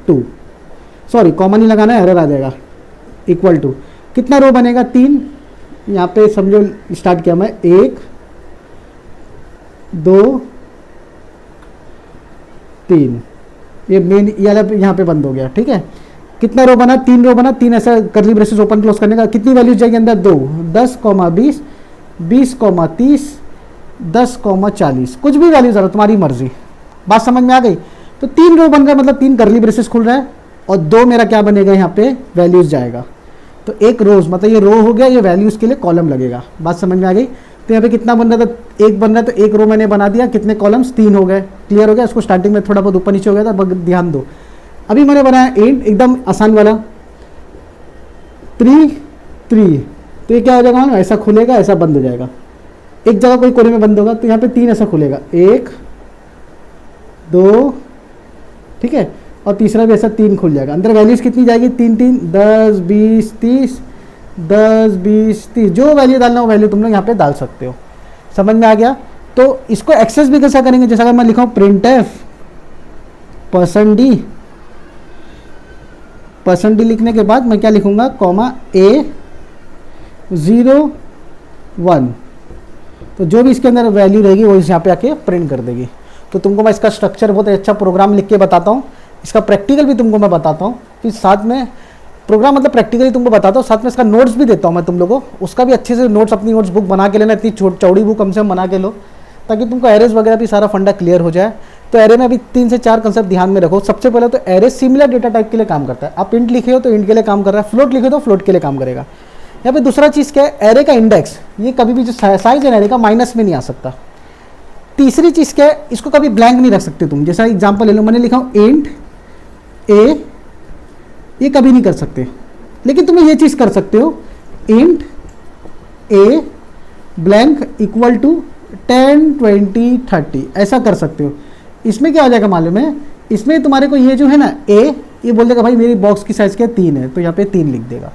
2, सॉरी कॉमा नहीं लगाना है, एरर आ जाएगा, इक्वल टू कितना रो बनेगा? 3। यहाँ पे समझो स्टार्ट किया मैं 1 2 3, ये मेन यहाँ पे बंद हो गया, ठीक है। कितना रो बना? 3 रो बना। 3 ऐसा करली ब्रेसेस ओपन क्लोज करने का। कितनी वैल्यूज जाएगी अंदर? 2 10 20 20 30 10 40, कुछ भी वैल्यूज आ रहा, तुम्हारी मर्जी। बात समझ में आ गई? तो 3 रो बन रहा है, मतलब 3 करली ब्रेसेस खुल रहा है, और 2 मेरा क्या बनेगा? यहाँ पे वैल्यूज जाएगा। तो एक रोज मतलब ये रो हो गया, ये वैल्यूज के लिए कॉलम लगेगा। बात समझ में आ गई? तो यहाँ पे कितना बन रहा था? 1 बन रहा है, तो एक रो मैंने बना दिया। कितने कॉलम्स? 3 हो गए। क्लियर हो गया? इसको स्टार्टिंग में थोड़ा बहुत ऊपर नीचे हो गया था, ध्यान दो। अभी मैंने बनाया इंट एकदम आसान वाला 3 3। तो ये क्या हो जाएगा? ऐसा खुलेगा, ऐसा बंद हो जाएगा। एक जगह कोई कोने में बंद होगा, तो यहाँ पे 3 ऐसा खुलेगा, 1 2, ठीक है, और तीसरा भी ऐसा 3 खुल जाएगा। अंदर वैल्यूज कितनी जाएगी? 3 3 10 20 30 10 20 30, जो वैल्यू डालना हो वैल्यू तुम लोग यहाँ पे डाल सकते हो। समझ में आ गया? तो इसको एक्सेस भी कैसा करेंगे? जैसा अगर मैं लिखा हूँ printf %d लिखने के बाद मैं क्या लिखूंगा? कॉमा a 0 1, तो जो भी इसके अंदर वैल्यू रहेगी वो यहाँ पे आके प्रिंट कर देगी। तो तुमको मैं इसका स्ट्रक्चर बहुत अच्छा प्रोग्राम लिख के बताता हूँ, इसका प्रैक्टिकल भी तुमको मैं बताता हूँ, फिर साथ में प्रोग्राम मतलब प्रैक्टिकली तुमको बताता हूँ, साथ में इसका नोट्स भी देता हूँ मैं तुम लोगों को। उसका भी अच्छे से नोट्स, अपनी नोट्स बुक बना के लेना, इतनी चौड़ी बुक कम से कम बना के लो, ताकि तुमको एरेज वगैरह भी सारा फंडा क्लियर हो जाए। तो एरे में अभी 3 से 4 कंसेप्ट ध्यान में रखो। सबसे पहले तो एरे सिमिलर डेटा टाइप के लिए काम करता है। आप इंट लिखे हो तो इंट के लिए काम कर रहा है, फ्लोट लिखे हो तो फ्लोट के लिए काम करेगा। यहाँ पे दूसरा चीज़ क्या है? एरे का इंडेक्स, ये कभी भी जो साइज है एरे का माइनस में नहीं आ सकता। तीसरी चीज़ क्या है? इसको कभी ब्लैंक नहीं रख सकते तुम। जैसा एग्जांपल ले लो, मैंने लिखा हूँ इंट ए, ये कभी नहीं कर सकते, लेकिन तुम ये चीज़ कर सकते हो, int a blank equal to 10 20 30, ऐसा कर सकते हो। इसमें क्या हो जाएगा मालूम है? इसमें तुम्हारे को ये जो है ना ए, ये बोल देगा भाई मेरी बॉक्स की साइज़ क्या है? 3 है, तो यहाँ पे 3 लिख देगा,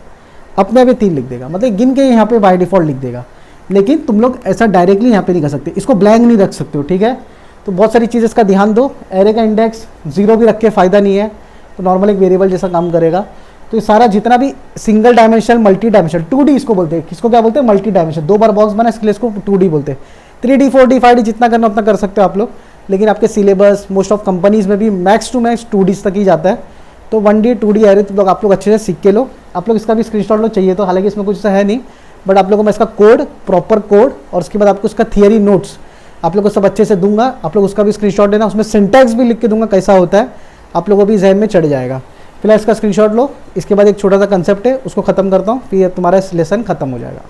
अपने आप 3 लिख देगा, मतलब गिन के यहाँ पे बाय डिफ़ॉल्ट लिख देगा। लेकिन तुम लोग ऐसा डायरेक्टली यहाँ पे नहीं कर सकते, इसको ब्लैंक नहीं रख सकते हो, ठीक है। तो बहुत सारी चीज़ इसका ध्यान दो। एरे का इंडेक्स 0 भी रख के फ़ायदा नहीं है, तो नॉर्मल एक वेरिएबल जैसा काम करेगा। तो ये सारा जितना भी single dimension, multi dimension, 2D इसको बोलते हैं। किसको क्या बोलते हैं? Multi dimension. 2 बार बॉक्स बना, इसके लिए इसको 2D बोलते हैं। 3D 4D 5D जितना करना उतना कर सकते हो आप लोग, लेकिन आपके सिलेबस मोस्ट ऑफ कंपनीज में भी मैक्स टू मैक्स 2D तक ही जाता है। तो 1D 2D एरे तो आप लोग अच्छे से सीख के लो। आप लोग इसका भी स्क्रीनशॉट लो चाहिए तो, हालांकि इसमें कुछ ऐसा है नहीं, बट आप लोगों को मैं इसका कोड, प्रॉपर कोड, और उसके बाद आपको इसका थियरी नोट्स आप लोग को सब अच्छे से दूंगा। आप लोग उसका भी स्क्रीनशॉट लेना, उसमें सिंटैक्स भी लिख के दूंगा कैसा होता है, आप लोगों को भी जहन में चढ़ जाएगा। फिलहाल इसका स्क्रीनशॉट लो, इसके बाद एक छोटा सा कंसेप्ट है उसको ख़त्म करता हूँ, फिर तुम्हारा लेसन खत्म हो जाएगा।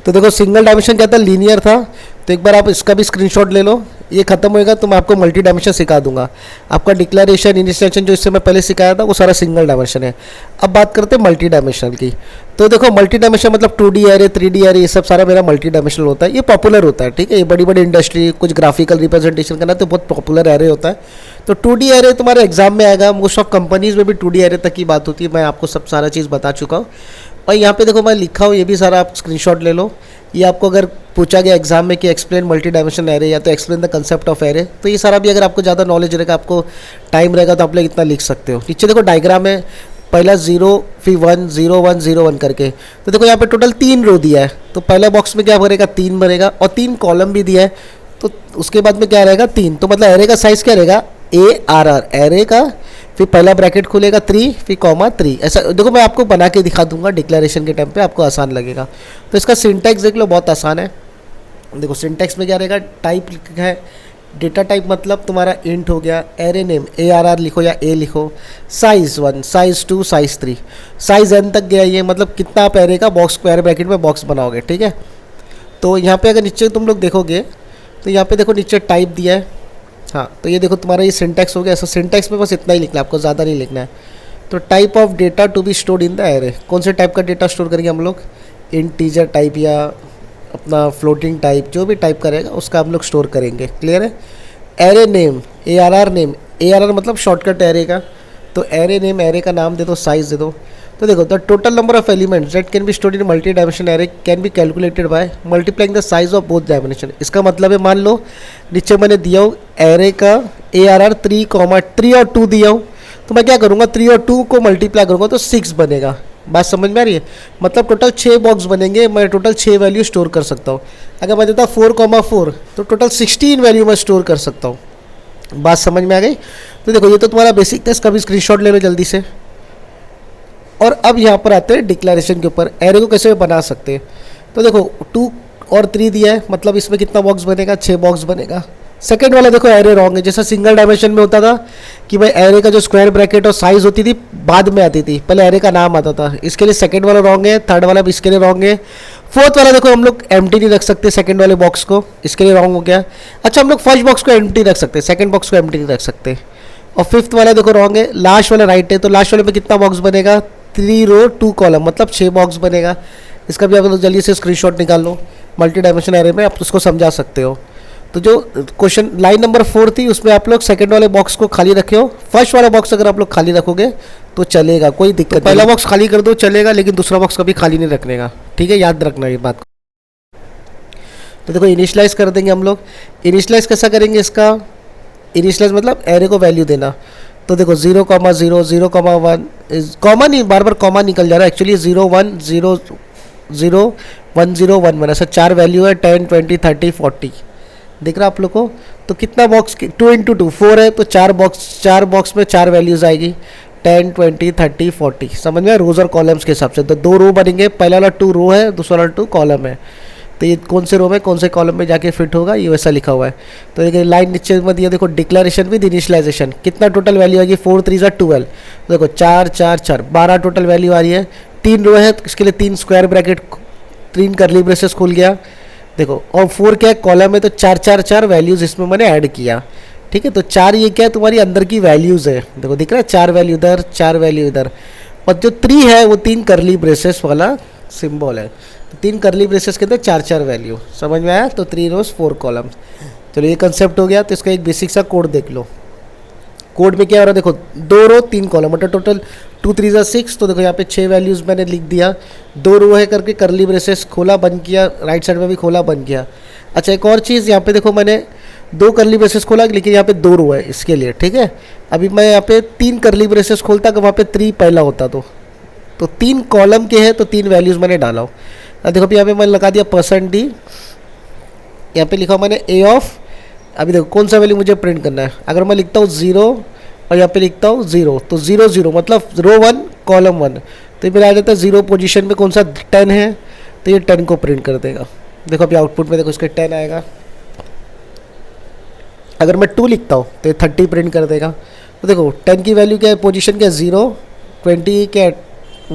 तो देखो सिंगल डायमेंशन क्या था? लीनियर था। तो एक बार आप इसका भी स्क्रीनशॉट ले लो, ये खत्म होएगा तो मैं आपको मल्टी डायमेंशन सिखा दूंगा। आपका डिक्लेरेशन, इनिशिएशन जो इससे मैं पहले सिखाया था वो सारा सिंगल डायमेंशन है। अब बात करते हैं मल्टी डायमेंशनल की। तो देखो मल्टी डायमेंशन मतलब 2D एरे, 3D एरे, ये सब सारा मेरा मल्टी डायमेंशनल होता है। ये पॉपुलर होता है, ठीक है। ये बड़ी बड़ी इंडस्ट्री, कुछ ग्राफिकल रिप्रेजेंटेशन करना तो बहुत पॉपुलर एरे होता है। तो 2D एरे तुम्हारे एग्जाम में आएगा। मोस्ट ऑफ कंपनीज में भी 2D एरे तक की बात होती है, मैं आपको सब सारा चीज़ बता चुका हूँ। और यहाँ पे देखो मैं लिखा हूँ, ये भी सारा आप स्क्रीनशॉट ले लो। ये आपको अगर पूछा गया एग्जाम में कि एक्सप्लेन मल्टी डायमेंशन एरे या तो explain the concept of array, तो ये सारा भी अगर आपको ज़्यादा नॉलेज रहेगा, आपको टाइम रहेगा, तो आप लोग इतना लिख सकते हो। नीचे देखो डायग्राम है, पहला 0 फिर 1 0 1 0 1 करके। तो देखो यहाँ पे टोटल 3 रो दिया है, तो पहला बॉक्स में क्या भरेगा 3 भरेगा, और 3 कॉलम भी दिया है, तो उसके बाद में क्या रहेगा 3। तो मतलब एरे का साइज़ क्या रहेगा ARR, एरे का, फिर पहला ब्रैकेट खुलेगा 3 फिर कॉमा 3। ऐसा देखो मैं आपको बना के दिखा दूंगा डिक्लेरेशन के टाइम पे, आपको आसान लगेगा। तो इसका सिंटैक्स देख लो, बहुत आसान है। देखो सिंटैक्स में क्या रहेगा, टाइप है, डेटा टाइप मतलब तुम्हारा इंट हो गया, एरे नेम ARR लिखो या A लिखो, size 1 size 2 size 3, size n तक गया, ये मतलब कितना आप एरे का बॉक्स स्क्वायर ब्रैकेट में बॉक्स बनाओगे, ठीक है। तो यहाँ पे अगर नीचे तुम लोग देखोगे तो यहाँ पे देखो नीचे टाइप दिया है, हाँ, तो ये देखो तुम्हारा ये सिंटैक्स हो गया। ऐसा सिंटैक्स में बस इतना ही लिखना है, आपको ज़्यादा नहीं लिखना है। तो type of data to be stored in the array, कौन से टाइप का डेटा स्टोर करेंगे हम लोग, इंटीजर टाइप या अपना फ्लोटिंग टाइप, जो भी टाइप करेगा उसका हम लोग स्टोर करेंगे, क्लियर है। Array name ARR name, ARR मतलब शॉर्टकट एरे का, तो एरे नेम एरे का नाम दे दो, साइज़ दे दो। तो देखो the total number of elements that can be stored in multi dimension array can be calculated by multiplying the size of both dimension. इसका मतलब है मान लो नीचे मैंने दिया हूँ एरे का ARR 3 और 2 दिया हूँ, तो मैं क्या करूँगा 3 और 2 को मल्टीप्लाई करूँगा तो 6 बनेगा। बात समझ में आ रही है, मतलब टोटल 6 बॉक्स बनेंगे, मैं टोटल 6 वैल्यू स्टोर कर सकता हूँ। अगर मैं देता 4,4 तो टोटल 16 वैल्यू मैं स्टोर कर सकता हूँ। बात समझ में आ गई। तो देखो ये तो तुम्हारा बेसिक था, इसका भी स्क्रीनशॉट ले लो जल्दी से। और अब यहाँ पर आते हैं डिक्लेरेशन के ऊपर, एरे को कैसे बना सकते हैं। तो देखो 2 और 3 दिया है, मतलब इसमें कितना बॉक्स बनेगा 6 बॉक्स बनेगा। सेकंड वाला देखो एरे रॉन्ग है, जैसा सिंगल डायमेंशन में होता था कि भाई एरे का जो स्क्वायर ब्रैकेट और साइज होती थी बाद में आती थी, पहले एरे का नाम आता था, इसके लिए सेकंड वाला रॉन्ग है। थर्ड वाला भी इसके लिए रॉन्ग है। फोर्थ वाला देखो हम लोग एम्प्टी नहीं रख सकते सेकंड वाले बॉक्स को, इसके लिए रॉन्ग हो गया। अच्छा हम लोग फर्स्ट बॉक्स को एम्प्टी रख सकते, सेकंड बॉक्स को एम्प्टी नहीं रख सकते। और फिफ्थ वाला देखो रॉन्ग है, लास्ट वाला राइट है, तो लास्ट वाले में कितना बॉक्स बनेगा 3 रो 2 कॉलम, मतलब 6 बॉक्स बनेगा। इसका भी आप लोग जल्दी से स्क्रीनशॉट निकाल लो, मल्टी डायमेंशन एरे में आप उसको समझा सकते हो। तो जो क्वेश्चन लाइन नंबर 4 थी उसमें आप लोग सेकंड वाले बॉक्स को खाली रखे हो, फर्स्ट वाला बॉक्स अगर आप लोग खाली रखोगे तो चलेगा, कोई दिक्कत नहीं। पहला बॉक्स खाली कर दो चलेगा, लेकिन दूसरा बॉक्स कभी खाली नहीं रखने का, ठीक है, याद रखना ये बात को। तो देखो इनिशियलाइज कर देंगे हम लोग। इनिशियलाइज कैसा करेंगे, इसका इनिशियलाइज मतलब एरे को वैल्यू देना। तो देखो 0,0 0,1 कॉमा नहीं, बार बार कॉमा निकल जा रहा है, एक्चुअली 0 1 0 0 1 0 1 1 ऐसा 4 वैल्यू है, 10 20 30 40 दिख रहा आप लोग को। तो कितना बॉक्स 2 × 2 4 है, तो 4 बॉक्स में 4 वैल्यूज़ आएगी, 10 20 30 40, समझ में, रोज़ और कॉलम्स के हिसाब से। तो 2 रो बनेंगे, पहला वाला 2 रो है, दूसरा वाला 2 कॉलम है। तो ये कौन से रो में कौन से कॉलम में जाके फिट होगा ये वैसा लिखा हुआ है। तो देखिए लाइन नीचे में दिया, देखो डिक्लेरेशन विद इनिशियलाइजेशन कितना टोटल वैल्यू आएगी 4 3 12। तो देखो 4 4 4 12 टोटल वैल्यू आ रही है। 3 रो है तो इसके लिए 3 स्क्वायर ब्रैकेट 3 करली ब्रेसेस खुल गया, देखो। और 4 क्या है कॉलम है, तो 4 4 4 वैल्यूज़ इसमें मैंने ऐड किया, ठीक है। तो 4 ये क्या है तुम्हारी अंदर की वैल्यूज़ है, देखो दिख रहा है 4 वैल्यू इधर 4 वैल्यू इधर। और जो 3 है वो 3 करली ब्रेसेस वाला सिंबल है, तो 3 करली ब्रेसेस के अंदर 4 4 वैल्यू, समझ में आया। तो 3 रोज 4 कॉलम। चलो ये कंसेप्ट हो गया। तो इसका एक बेसिक सा कोड देख लो। कोड में क्या हो रहा है, देखो 2 रो 3 कॉलम, मतलब टोटल 2 3 6। तो देखो यहाँ पे 6 वैल्यूज़ मैंने लिख दिया, 2 रो है करके करली ब्रेसेस खोला बंद किया, राइट साइड में भी खोला बंद किया। अच्छा एक और चीज़, यहाँ पे देखो मैंने 2 करली ब्रेसेस खोला, लेकिन यहाँ पे 2 रो है इसके लिए, ठीक है। अभी मैं यहाँ पे 3 करली ब्रेसेस खोलता, अगर वहाँ पे 3 पहला होता तो 3 कॉलम के हैं, तो 3 वैल्यूज़ मैंने डाला हो। देखो अभी यहाँ पे मैंने लगा दिया %d, यहाँ पे लिखा मैंने a ऑफ, अभी देखो कौन सा वैल्यू मुझे प्रिंट करना है। अगर मैं लिखता हूँ 0 और यहाँ पे लिखता हूँ 0, तो 0 0 मतलब रो 1 कॉलम 1, तो ये मेरा आ जाता है 0 पोजीशन में कौन सा 10 है, तो ये 10 को प्रिंट कर देगा। देखो अभी आउटपुट में देखो इसके 10 आएगा। अगर मैं 2 लिखता हूँ तो ये 30 प्रिंट कर देगा। तो देखो 10 की वैल्यू क्या है, पोजीशन क्या है 0, 20 क्या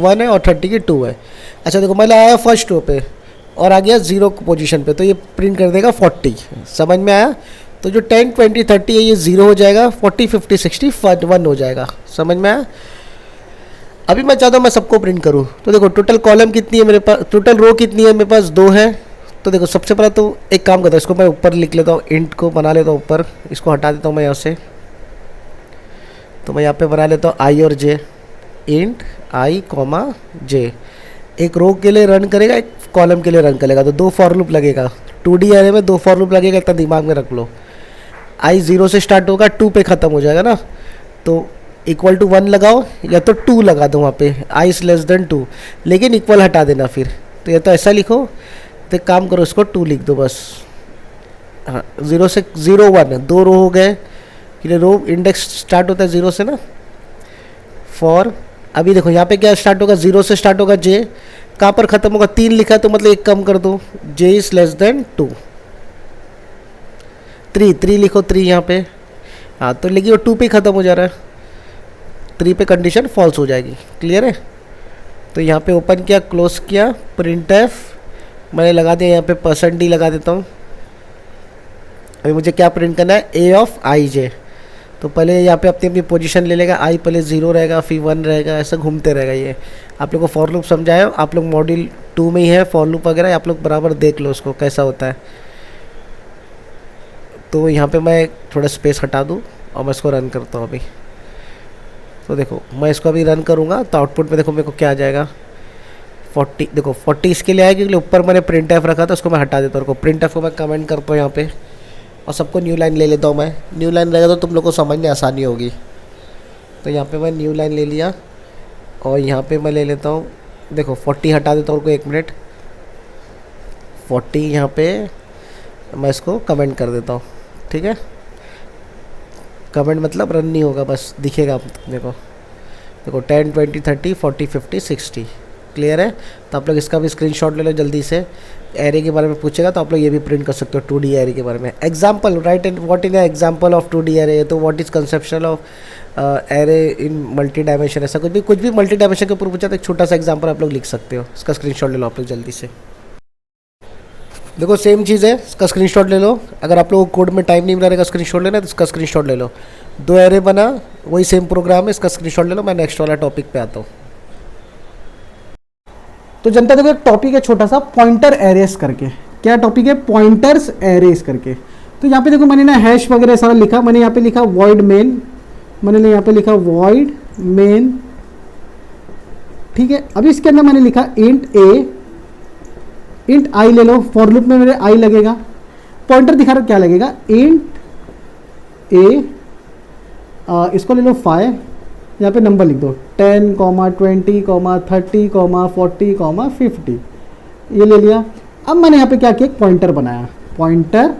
1 है और 30 की 2 है। अच्छा देखो मैं आया फर्स्ट रो पे और आ गया 0 पोजीशन पे, तो ये प्रिंट कर देगा 40, समझ में आया। तो जो 10 20 30 है ये 0 हो जाएगा, 40 50 60 1 हो जाएगा, समझ में आया। अभी मैं चाहता हूँ मैं सबको प्रिंट करूँ। तो देखो टोटल कॉलम कितनी है मेरे पास, टोटल रो कितनी है मेरे पास 2 है। तो देखो सबसे पहले तो एक काम करता हूँ, इसको मैं ऊपर लिख लेता हूँ, इंट को बना लेता हूँ ऊपर, इसको हटा देता हूँ मैं यहाँ से। तो मैं यहाँ पे बना लेता हूँ i और j, इंट i, j। एक रो के लिए रन करेगा, एक कॉलम के लिए रन करेगा, तो 2 फॉर लूप लगेगा। 2D एरे में 2 फॉर लूप लगेगा, इतना दिमाग में रख लो। आई 0 से स्टार्ट होगा, 2 पे ख़त्म हो जाएगा ना, तो इक्वल टू 1 लगाओ या तो 2 लगा दो वहाँ पे, आई इज लेस देन 2, लेकिन इक्वल हटा देना फिर। तो या तो ऐसा लिखो, तो एक काम करो, इसको 2 लिख दो बस। हाँ, 0 से 0 1 2 रो हो गए, फिर रो इंडेक्स स्टार्ट होता है 0 से ना। फॉर अभी देखो यहाँ पे क्या स्टार्ट होगा, 0 से स्टार्ट होगा, जे कहाँ पर ख़त्म होगा, 3 लिखा है तो मतलब 1 कम कर दो, जे इज लेस देन 2। 3 लिखो, 3 यहाँ पे। हाँ, तो लेकिन वो 2 पे ख़त्म हो जा रहा है, 3 पे कंडीशन फॉल्स हो जाएगी। क्लियर है? तो यहाँ पे ओपन किया, क्लोज किया, प्रिंट एफ मैंने लगा दिया, यहाँ पे %d लगा देता हूँ। अभी मुझे क्या प्रिंट करना है, ए ऑफ आई जे। तो पहले यहाँ पे अपनी अपनी पोजीशन ले लेगा, आई पहले 0 रहेगा, फिर 1 रहेगा, ऐसा घूमते रहेगा। ये आप लोग को फॉर लूप समझाया, आप लोग मॉड्यूल 2 में ही है फॉर लूप वगैरह, आप लोग बराबर देख लो उसको कैसा होता है। तो यहाँ पे मैं थोड़ा स्पेस हटा दूँ और मैं इसको रन करता हूँ अभी। तो देखो मैं इसको अभी रन करूँगा तो आउटपुट में देखो मेरे को क्या आ जाएगा, 40। देखो 40 इसके लिए आएगा क्योंकि ऊपर मैंने प्रिंट एफ रखा था, उसको मैं हटा देता हूँ। प्रिंट एफ को मैं कमेंट करता हूँ यहाँ पे, और सबको न्यू लाइन ले लेता हूँ मैं। न्यू लाइन रहेगा तो तुम लोग को समझने आसानी होगी। तो यहाँ पे मैं न्यू लाइन ले लिया, और यहाँ पे मैं ले लेता हूँ, देखो 40 हटा देता हूँ, उनको 1 मिनट। 40 यहाँ पे मैं इसको कमेंट कर देता हूँ, ठीक है। कमेंट मतलब रन नहीं होगा, बस दिखेगा अपने को। देखो 10 20 30 40 50 60। क्लियर है? तो आप लोग इसका भी स्क्रीनशॉट ले लो जल्दी से। एरे के बारे में पूछेगा तो आप लोग ये भी प्रिंट कर सकते हो 2D एरे के बारे में। Example right, and what is example of 2D array, तो what is conception of array in multi dimension, ऐसा कुछ भी मल्टी डायमेंशन के ऊपर पूछा तो एक छोटा सा एग्जाम्पल आप लोग लिख सकते हो। इसका स्क्रीनशॉट ले लो आप लोग जल्दी से। देखो सेम चीज़ है, इसका स्क्रीनशॉट ले लो। अगर आप लोगों को कोड में टाइम नहीं मिला रहेगा स्क्रीनशॉट लेना, तो इसका स्क्रीनशॉट ले लो। 2 एरे बना, वही सेम प्रोग्राम है, इसका स्क्रीनशॉट ले लो। मैं नेक्स्ट वाला टॉपिक पे आता हूँ। तो जनता देखो एक टॉपिक है छोटा सा, पॉइंटर एरेस करके। क्या टॉपिक है? पॉइंटर्स एरेस करके। तो यहाँ पे देखो मैंने ना हैश वगैरह सारा लिखा, मैंने यहाँ पे लिखा वॉइड मेन, मैंने यहाँ पे लिखा वॉइड मेन, ठीक है। अभी इसके अंदर मैंने लिखा इंट ए, इंट आई ले लो, फॉर लूप में मेरे आई लगेगा। पॉइंटर दिखा रहा क्या लगेगा, इंट ए, इसको ले लो 5, यहाँ पे नंबर लिख दो 10, 20, 30, 40, 50, ये ले लिया। अब मैंने यहाँ पे क्या किया, पॉइंटर बनाया। पॉइंटर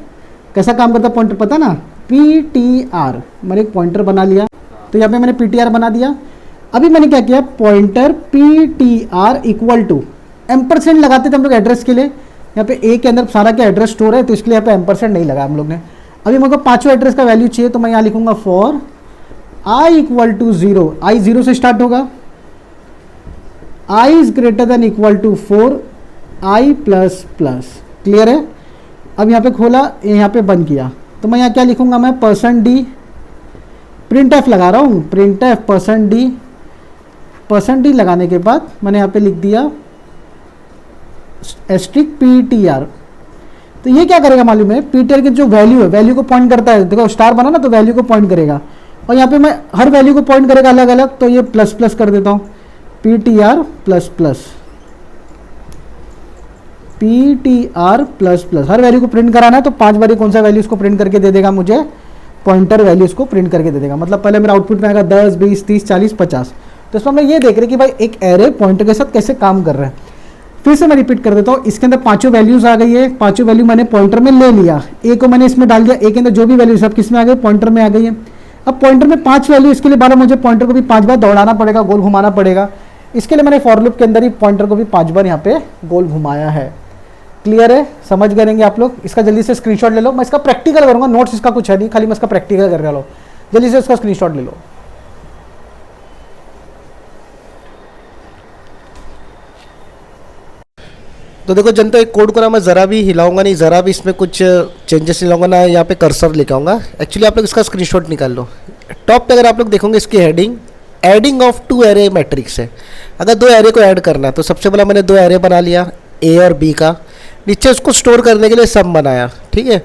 कैसा काम करता है पॉइंटर, पता ना, PTR। मैंने एक पॉइंटर बना लिया, तो यहाँ पे मैंने PTR बना दिया। अभी मैंने क्या किया, pointer PTR equal to ampersand लगाते थे हम लोग एड्रेस के लिए। यहाँ पे ए के अंदर सारा क्या एड्रेस स्टोर है, तो इसलिए यहाँ पे एम्परसेंड नहीं लगा हम लोग ने। अभी मेरे को 5 एड्रेस का वैल्यू चाहिए, तो मैं यहाँ लिखूंगा for I equal to 0, I 0 से स्टार्ट होगा, I is greater than equal to 4, I plus plus. Clear है? अब यहाँ पे खोला, यहाँ पे बंद किया, तो मैं यहाँ क्या लिखूंगा, मैं %d, प्रिंट एफ लगा रहा हूँ, प्रिंट एफ %d लगाने के बाद मैंने यहाँ पे लिख दिया एस्ट्रिक PTR। तो ये क्या करेगा मालूम है, PTR की जो वैल्यू है, वैल्यू को पॉइंट करता है। देखो स्टार बना ना, तो वैल्यू को पॉइंट करेगा, और यहाँ पे मैं हर वैल्यू को पॉइंट करेगा अलग अलग, तो ये प्लस प्लस कर देता हूँ, PTR plus plus, PTR plus plus. हर वैल्यू को प्रिंट कराना है, तो 5 बारी कौन सा वैल्यू उसको प्रिंट करके दे देगा मुझे, पॉइंटर वैल्यू उसको प्रिंट करके दे देगा। मतलब पहले मेरा आउटपुट में आएगा 10, 20, 30, 40, 50। तो इसमें मैं ये देख रहे कि भाई एक एरे पॉइंटर के साथ कैसे काम कर रहा है। फिर से मैं रिपीट कर देता हूँ, इसके अंदर 5 वैल्यूज आ गई है, 5 वैल्यू मैंने पॉइंटर में ले लिया, ए को मैंने इसमें डाल दिया, ए के अंदर जो भी वैल्यू सब किस में आ गई, पॉइंटर में आ गई है। अब पॉइंटर में 5 वैल्यू, इसके लिए बार मुझे पॉइंटर को भी 5 बार दौड़ाना पड़ेगा, गोल घुमाना पड़ेगा। इसके लिए मैंने फॉर लूप के अंदर ही पॉइंटर को भी 5 बार यहाँ पे गोल घुमाया है। क्लियर है? समझ करेंगे आप लोग? इसका जल्दी से स्क्रीनशॉट ले लो, मैं इसका प्रैक्टिकल करूँगा, नोट्स इसका कुछ है नहीं, खाली मैं इसका प्रैक्टिकल कर रहा हूँ। जल्दी से इसका स्क्रीनशॉट ले लो। तो देखो जनता, एक कोड को ना मैं ज़रा भी हिलाऊंगा नहीं, ज़रा भी इसमें कुछ चेंजेस नहीं लाऊंगा ना, यहाँ पे कर्सर लेके आऊँगा। एक्चुअली आप लोग इसका स्क्रीनशॉट निकाल लो। टॉप पे अगर आप लोग देखोगे इसकी heading adding of 2 array matrix है। अगर 2 एरे को ऐड करना है तो सबसे पहला मैंने 2 एरे बना लिया, ए और बी का। नीचे उसको स्टोर करने के लिए सम बनाया, ठीक है।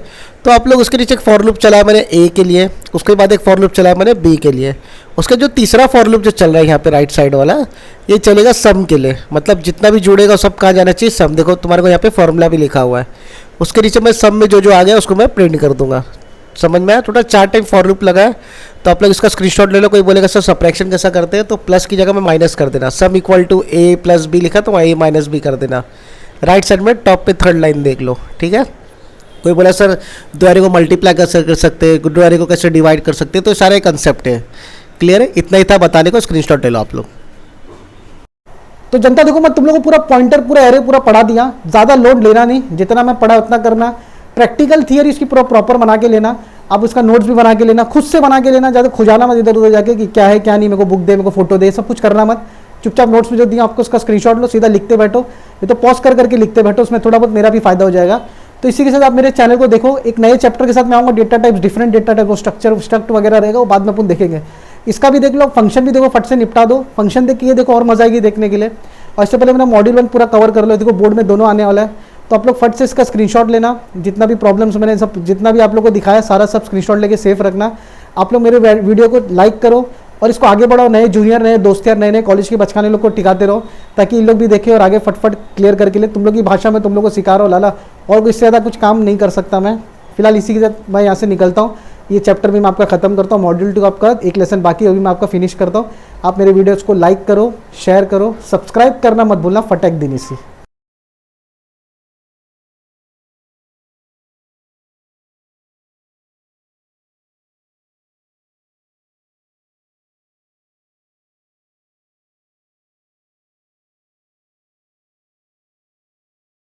तो आप लोग उसके नीचे एक फॉर लूप चलाया मैंने ए के लिए, उसके बाद एक फॉर लूप चलाया मैंने बी के लिए। उसका जो तीसरा फॉर लूप जो चल रहा है यहाँ पे राइट साइड वाला, ये चलेगा सम के लिए, मतलब जितना भी जुड़ेगा सब कहाँ जाना चाहिए, सम। देखो तुम्हारे को यहाँ पे फॉर्मूला भी लिखा हुआ है, उसके नीचे मैं सम में जो जो आ गया उसको मैं प्रिंट कर दूंगा। समझ में आया? टोटल 4 टाइम फॉर लूप लगा है। तो आप लोग इसका स्क्रीनशॉट ले लो। कोई बोलेगा सर सब्ट्रैक्शन कैसा करते हैं, तो प्लस की जगह में माइनस कर देना। Sum equal to a plus b लिखा तो ए माइनस बी कर देना। राइट साइड में टॉप पे थर्ड लाइन देख लो, ठीक है। कोई बोला सर दो एरे को मल्टीप्लाई कर सकते हैं, दो एरे को कैसे डिवाइड कर सकते हैं, तो सारे कंसेप्ट है। क्लियर है? इतना ही था बताने को, स्क्रीनशॉट ले लो आप लोग। तो जनता देखो, मैं तुम लोगों को पूरा पॉइंटर पूरा एरे पूरा पढ़ा दिया, ज़्यादा लोड लेना नहीं, जितना मैं पढ़ा उतना करना। प्रैक्टिकल थियरी इसकी पूरा प्रॉपर बना के लेना, आप उसका नोट्स भी बना के लेना, खुद से बना के लेना, ज़्यादा खुजाना मत इधर उधर जाके कि क्या है क्या नहीं, मेरे को बुक दे, मेरे को फोटो दे, सब कुछ करना मत। चुपचाप नोट्स में जो दिया आपको उसका स्क्रीनशॉट लो, सीधा लिखते बैठो। ये तो पॉज कर करके लिखते बैठो, उसमें थोड़ा बहुत मेरा भी फायदा हो जाएगा। तो इसी के साथ आप मेरे चैनल को देखो, एक नए चैप्टर के साथ मैं आऊँगा, data types, different data type, structure वगैरह रहेगा, वो बाद में अपन देखेंगे। इसका भी देख लो, फंक्शन भी देखो, फट से निपटा दो। फंक्शन देख के ये देखो और मजा आएगी देखने के लिए। और इससे पहले मेरा मॉड्यूल 1 पूरा कवर कर लो, देखो बोर्ड में दोनों आने वाला है। तो आप लोग फट से इसका स्क्रीनशॉट लेना, जितना भी प्रॉब्लम्स मैंने सब जितना भी आप लोग को दिखाया सारा सब स्क्रीनशॉट लेके सेफ रखना। आप लोग मेरे वीडियो को लाइक करो और इसको आगे बढ़ाओ, नए जूनियर, नए दोस्त यार, नए नए कॉलेज के बचकाने लोग को टिकाते रहो, ताकि इन लोग भी देखें और आगे फटफट क्लियर करके ले। तुम लोग की भाषा में तुम लोग को सिखा रहा हूँ लाला, और इससे ज़्यादा कुछ काम नहीं कर सकता मैं। फिलहाल इसी के साथ मैं यहाँ से निकलता हूँ। ये चैप्टर भी मैं आपका ख़त्म करता हूँ। मॉड्यूल 2 आपका एक लेसन बाकी है, अभी मैं आपका फिनिश करता हूँ। आप मेरे वीडियोज़ को लाइक करो, शेयर करो, सब्सक्राइब करना मत भूलना। फटक दिन इसी